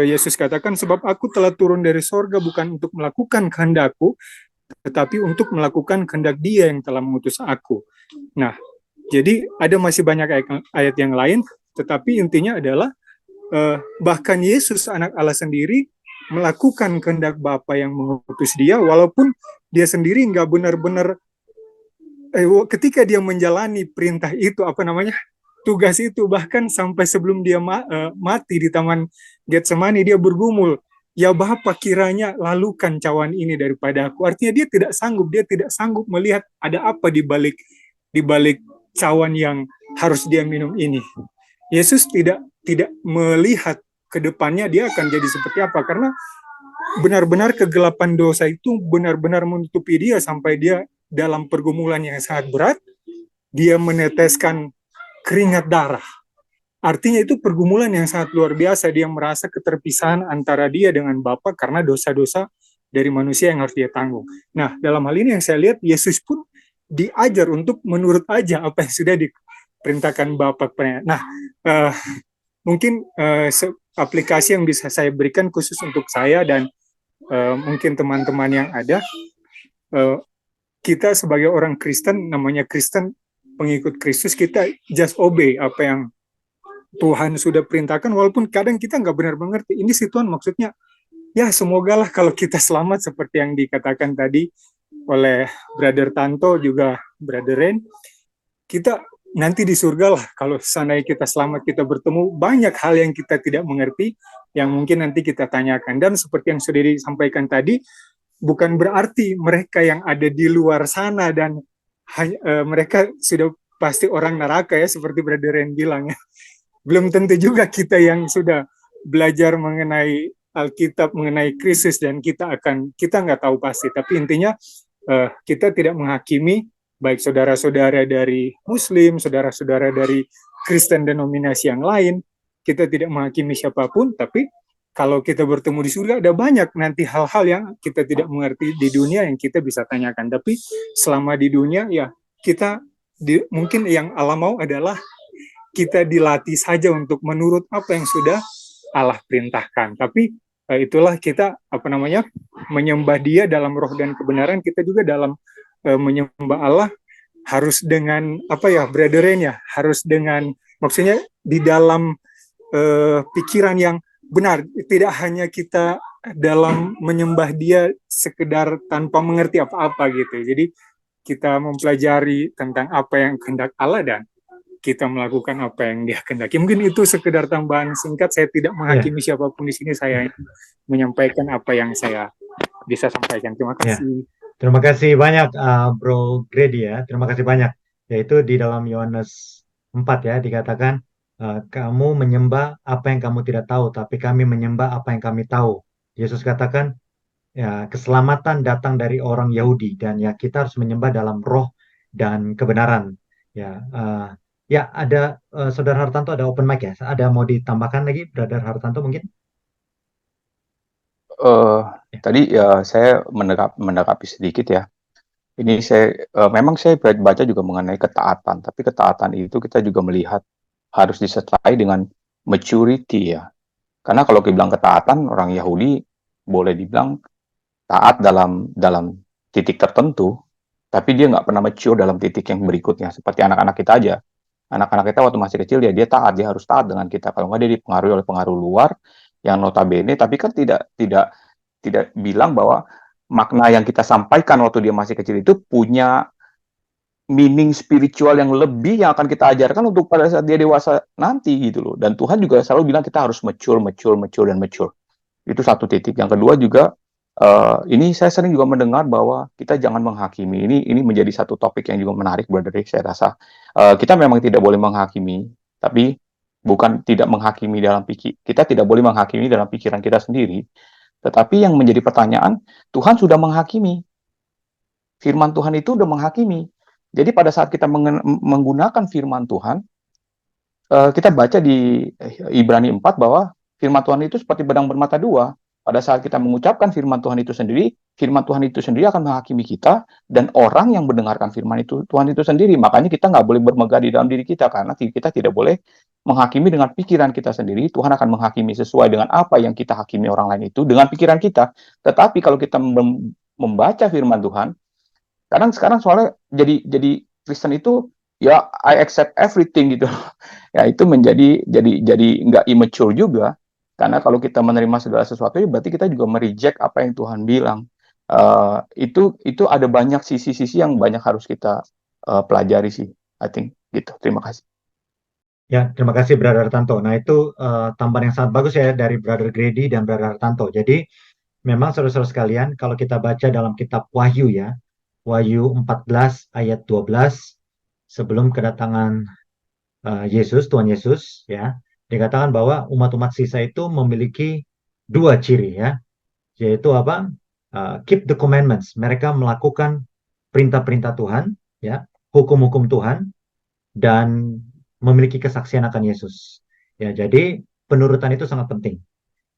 Yesus katakan, sebab aku telah turun dari sorga bukan untuk melakukan kehendakku, tetapi untuk melakukan kehendak Dia yang telah mengutus aku. Nah, jadi ada masih banyak ayat yang lain, tetapi intinya adalah bahkan Yesus anak Allah sendiri melakukan kehendak Bapa yang mengutus Dia, walaupun Dia sendiri nggak benar-benar ketika Dia menjalani perintah itu, tugas itu, bahkan sampai sebelum Dia mati di Taman Getsemani, Dia bergumul, ya Bapa kiranya lalukan cawan ini daripada aku. Artinya dia tidak sanggup melihat ada apa di balik cawan yang harus dia minum ini. Yesus tidak melihat ke depannya dia akan jadi seperti apa, karena benar-benar kegelapan dosa itu benar-benar menutupi dia sampai dia dalam pergumulan yang sangat berat, dia meneteskan keringat darah. Artinya itu pergumulan yang sangat luar biasa. Dia merasa keterpisahan antara dia dengan Bapa karena dosa-dosa dari manusia yang harus dia tanggung. Nah, dalam hal ini yang saya lihat, Yesus pun diajar untuk menurut aja apa yang sudah diperintahkan Bapa. Nah, mungkin aplikasi yang bisa saya berikan khusus untuk saya dan mungkin teman-teman yang ada, kita sebagai orang Kristen, namanya Kristen, pengikut Kristus, kita just obey apa yang Tuhan sudah perintahkan, walaupun kadang kita nggak benar mengerti ini sih Tuhan maksudnya. Ya semogalah kalau kita selamat seperti yang dikatakan tadi oleh Brother Tanto juga Brother Ren, kita nanti di surga lah kalau seandainya kita selamat, kita bertemu banyak hal yang kita tidak mengerti yang mungkin nanti kita tanyakan. Dan seperti yang sudah disampaikan tadi, bukan berarti mereka yang ada di luar sana dan mereka sudah pasti orang neraka ya, seperti Brother Ren bilang ya. Belum tentu juga kita yang sudah belajar mengenai Alkitab, mengenai Kristus, dan kita nggak tahu pasti. Tapi intinya kita tidak menghakimi baik saudara-saudara dari Muslim, saudara-saudara dari Kristen denominasi yang lain. Kita tidak menghakimi siapapun, tapi kalau kita bertemu di surga, ada banyak nanti hal-hal yang kita tidak mengerti di dunia yang kita bisa tanyakan. Tapi selama di dunia, ya kita mungkin yang Allah mau adalah kita dilatih saja untuk menurut apa yang sudah Allah perintahkan. Tapi itulah kita menyembah Dia dalam roh dan kebenaran. Kita juga dalam menyembah Allah harus dengan brothernya, harus dengan maksudnya di dalam pikiran yang benar. Tidak hanya kita dalam menyembah Dia sekedar tanpa mengerti apa-apa gitu. Jadi kita mempelajari tentang apa yang kehendak Allah dan kita melakukan apa yang Dia kehendaki. Mungkin itu sekedar tambahan singkat. Saya tidak menghakimi siapapun di sini. Saya menyampaikan apa yang saya bisa sampaikan. Terima kasih. Terima kasih banyak Bro Grady ya. Terima kasih banyak. Yaitu di dalam Yohanes 4 ya dikatakan kamu menyembah apa yang kamu tidak tahu, tapi kami menyembah apa yang kami tahu. Yesus katakan ya keselamatan datang dari orang Yahudi dan ya kita harus menyembah dalam roh dan kebenaran. Ya, ya ada Saudara Hartanto ada open mic ya. Ada mau ditambahkan lagi, Brother Hartanto mungkin? Eh, Ya. Tadi ya saya mendakapi sedikit ya. Ini memang saya baca juga mengenai ketaatan, tapi ketaatan itu kita juga melihat harus disertai dengan maturity ya. Karena kalau dibilang ketaatan, orang Yahudi boleh dibilang taat dalam titik tertentu, tapi dia nggak pernah mature dalam titik yang berikutnya. Seperti anak-anak kita aja. Anak-anak kita waktu masih kecil dia taat, dia harus taat dengan kita. Kalau nggak dia dipengaruhi oleh pengaruh luar yang notabene, tapi kan tidak bilang bahwa makna yang kita sampaikan waktu dia masih kecil itu punya meaning spiritual yang lebih yang akan kita ajarkan untuk pada saat dia dewasa nanti gitu loh. Dan Tuhan juga selalu bilang kita harus mature, mature, mature, dan mature. Itu satu titik. Yang kedua juga, ini saya sering juga mendengar bahwa kita jangan menghakimi. Ini menjadi satu topik yang juga menarik, Brother Rick, saya rasa. Kita memang tidak boleh menghakimi, tapi bukan tidak menghakimi dalam pikir. Kita tidak boleh menghakimi dalam pikiran kita sendiri. Tetapi yang menjadi pertanyaan, Tuhan sudah menghakimi. Firman Tuhan itu sudah menghakimi. Jadi pada saat kita menggunakan firman Tuhan, kita baca di Ibrani 4 bahwa firman Tuhan itu seperti pedang bermata dua. Pada saat kita mengucapkan firman Tuhan itu sendiri akan menghakimi kita dan orang yang mendengarkan firman itu Tuhan itu sendiri. Makanya kita nggak boleh bermegah di dalam diri kita karena kita tidak boleh menghakimi dengan pikiran kita sendiri. Tuhan akan menghakimi sesuai dengan apa yang kita hakimi orang lain itu dengan pikiran kita. Tetapi kalau kita membaca firman Tuhan, sekarang soalnya jadi Kristen itu ya I accept everything gitu. Ya itu jadi nggak immature juga. Karena kalau kita menerima segala sesuatu, ya berarti kita juga mereject apa yang Tuhan bilang. Itu ada banyak sisi-sisi yang banyak harus kita pelajari sih, I think gitu. Terima kasih. Ya, terima kasih Brother Hartanto. Nah, itu tambahan yang sangat bagus ya dari Brother Grady dan Brother Hartanto. Jadi, memang saudara-saudara sekalian, kalau kita baca dalam kitab Wahyu ya, Wahyu 14 ayat 12, sebelum kedatangan Yesus, Tuhan Yesus, ya, dikatakan bahwa umat-umat sisa itu memiliki dua ciri ya, yaitu apa? Keep the commandments. Mereka melakukan perintah-perintah Tuhan, ya, hukum-hukum Tuhan, dan memiliki kesaksian akan Yesus. Ya, jadi penurutan itu sangat penting.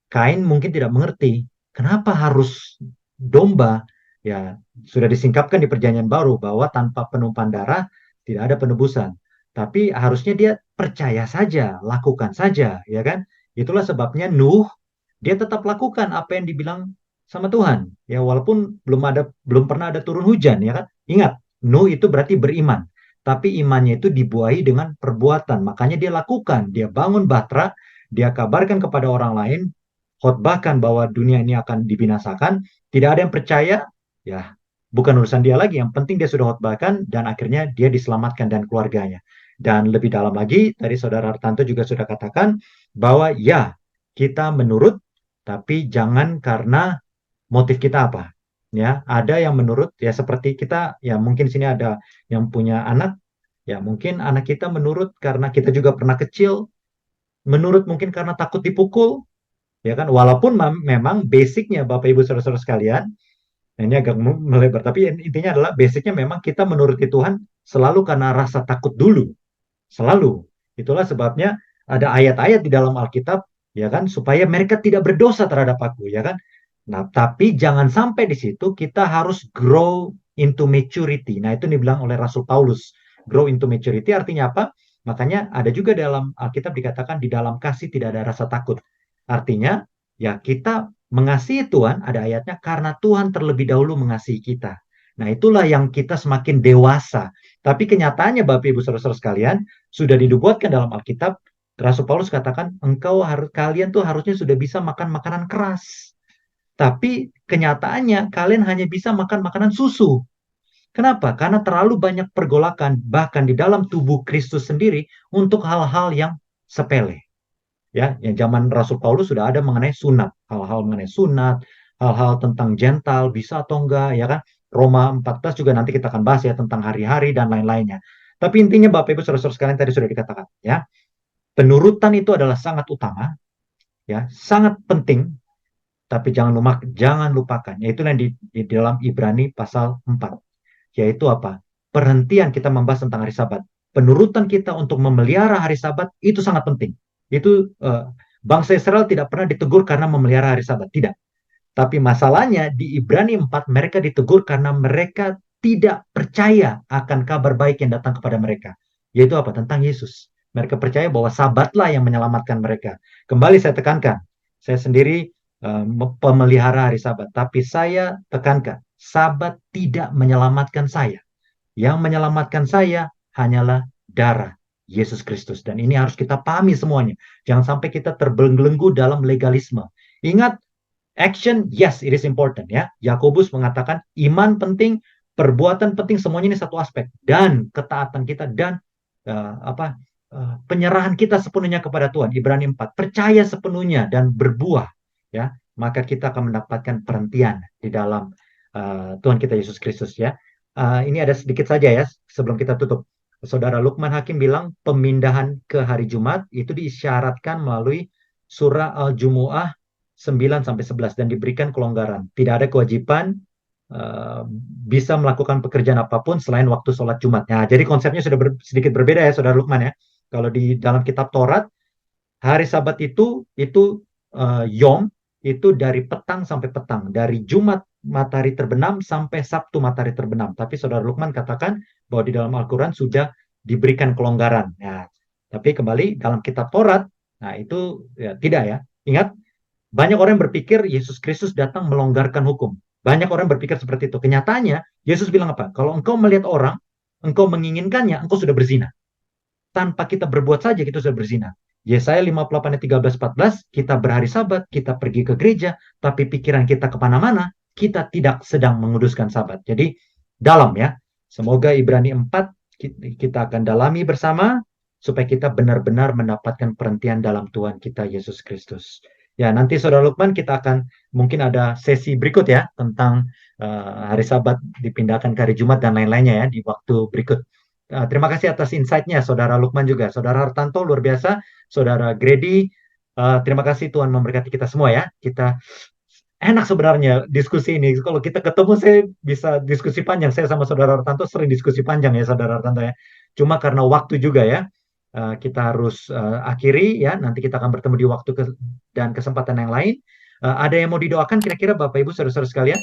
Kain mungkin tidak mengerti kenapa harus domba. Ya, sudah disingkapkan di Perjanjian Baru bahwa tanpa penumpahan darah tidak ada penebusan. Tapi harusnya dia percaya saja, lakukan saja, ya kan? Itulah sebabnya Nuh dia tetap lakukan apa yang dibilang sama Tuhan. Ya, walaupun belum pernah ada turun hujan, ya kan? Ingat, Nuh itu berarti beriman. Tapi imannya itu dibuahi dengan perbuatan. Makanya dia lakukan, dia bangun batra, dia kabarkan kepada orang lain, khotbahkan bahwa dunia ini akan dibinasakan, tidak ada yang percaya, ya bukan urusan dia lagi. Yang penting dia sudah khotbahkan dan akhirnya dia diselamatkan dan keluarganya. Dan lebih dalam lagi, tadi Saudara Hartanto juga sudah katakan bahwa ya kita menurut, tapi jangan karena motif kita apa. Ya, ada yang menurut ya seperti kita, ya mungkin sini ada yang punya anak, ya mungkin anak kita menurut karena kita juga pernah kecil, menurut mungkin karena takut dipukul, ya kan? Walaupun memang basicnya Bapak Ibu Saudara-saudara sekalian, nah ini agak melebar, tapi intinya adalah basicnya memang kita menuruti Tuhan selalu karena rasa takut dulu, selalu. Itulah sebabnya ada ayat-ayat di dalam Alkitab, ya kan, supaya mereka tidak berdosa terhadap aku, ya kan. Nah, tapi jangan sampai di situ kita harus grow into maturity. Nah, itu dibilang oleh Rasul Paulus. Grow into maturity artinya apa? Makanya ada juga dalam Alkitab dikatakan di dalam kasih tidak ada rasa takut. Artinya, ya kita mengasihi Tuhan, ada ayatnya, karena Tuhan terlebih dahulu mengasihi kita. Nah, itulah yang kita semakin dewasa. Tapi kenyataannya Bapak Ibu Saudara-saudara sekalian, sudah dinubuatkan dalam Alkitab, Rasul Paulus katakan, kalian tuh harusnya sudah bisa makan makanan keras. Tapi kenyataannya kalian hanya bisa makan makanan susu. Kenapa? Karena terlalu banyak pergolakan bahkan di dalam tubuh Kristus sendiri untuk hal-hal yang sepele. Ya, yang zaman Rasul Paulus sudah ada mengenai sunat, hal-hal mengenai sunat, hal-hal tentang gental bisa atau enggak, ya kan? Roma 14 juga nanti kita akan bahas ya tentang hari-hari dan lain-lainnya. Tapi intinya Bapak Ibu Saudara-saudara sekalian tadi sudah dikatakan, ya. Penurutan itu adalah sangat utama, ya, sangat penting. Tapi jangan lupakan, yaitu yang di dalam Ibrani pasal 4. Yaitu apa? Perhentian kita membahas tentang hari Sabat. Penurutan kita untuk memelihara hari Sabat itu sangat penting. Itu bangsa Israel tidak pernah ditegur karena memelihara hari Sabat, tidak. Tapi masalahnya di Ibrani 4 mereka ditegur karena mereka tidak percaya akan kabar baik yang datang kepada mereka. Yaitu apa? Tentang Yesus. Mereka percaya bahwa Sabatlah yang menyelamatkan mereka. Kembali saya tekankan, saya sendiri pemelihara hari Sabat, tapi saya tekankan, Sabat tidak menyelamatkan saya. Yang menyelamatkan saya hanyalah darah Yesus Kristus. Dan ini harus kita pahami semuanya. Jangan sampai kita terbelenggu dalam legalisme. Ingat, action, yes, it is important ya. Yakobus mengatakan iman penting, perbuatan penting, semuanya ini satu aspek. Dan ketaatan kita dan penyerahan kita sepenuhnya kepada Tuhan. Ibrani 4, percaya sepenuhnya dan berbuah ya, maka kita akan mendapatkan perhentian di dalam Tuhan kita Yesus Kristus ya. Ini ada sedikit saja ya sebelum kita tutup. Saudara Lukman Hakim bilang pemindahan ke hari Jumat itu diisyaratkan melalui surah Al-Jumu'ah 9-11 dan diberikan kelonggaran. Tidak ada kewajiban bisa melakukan pekerjaan apapun selain waktu sholat Jumat. Nah, jadi konsepnya sudah sedikit berbeda ya, Saudara Lukman ya. Kalau di dalam kitab Taurat, hari Sabat itu Yom, itu dari petang sampai petang. Dari Jumat matahari terbenam sampai Sabtu matahari terbenam. Tapi Saudara Lukman katakan bahwa di dalam Al-Quran sudah diberikan kelonggaran. Nah, tapi kembali dalam kitab Taurat, nah itu ya, tidak ya. Ingat, banyak orang berpikir Yesus Kristus datang melonggarkan hukum. Banyak orang berpikir seperti itu. Kenyataannya, Yesus bilang apa? Kalau engkau melihat orang, engkau menginginkannya, engkau sudah berzina. Tanpa kita berbuat saja, kita sudah berzina. Yesaya 58 ayat 13-14, kita berhari Sabat, kita pergi ke gereja, tapi pikiran kita kemana-mana, kita tidak sedang menguduskan Sabat. Jadi, dalam ya. Semoga Ibrani 4 kita akan dalami bersama, supaya kita benar-benar mendapatkan perhentian dalam Tuhan kita Yesus Kristus. Ya, nanti Saudara Lukman kita akan mungkin ada sesi berikut ya tentang hari Sabat dipindahkan ke hari Jumat dan lain-lainnya ya di waktu berikut. Terima kasih atas insight-nya Saudara Lukman juga. Saudara Hartanto luar biasa. Saudara Grady, terima kasih, Tuhan memberkati kita semua ya. Kita enak sebenarnya diskusi ini. Kalau kita ketemu saya bisa diskusi panjang. Saya sama Saudara Hartanto sering diskusi panjang ya Saudara Hartanto ya. Cuma karena waktu juga ya. Kita harus akhiri ya. Nanti kita akan bertemu di waktu dan kesempatan yang lain. Ada yang mau didoakan kira-kira Bapak Ibu saudara-saudara sekalian?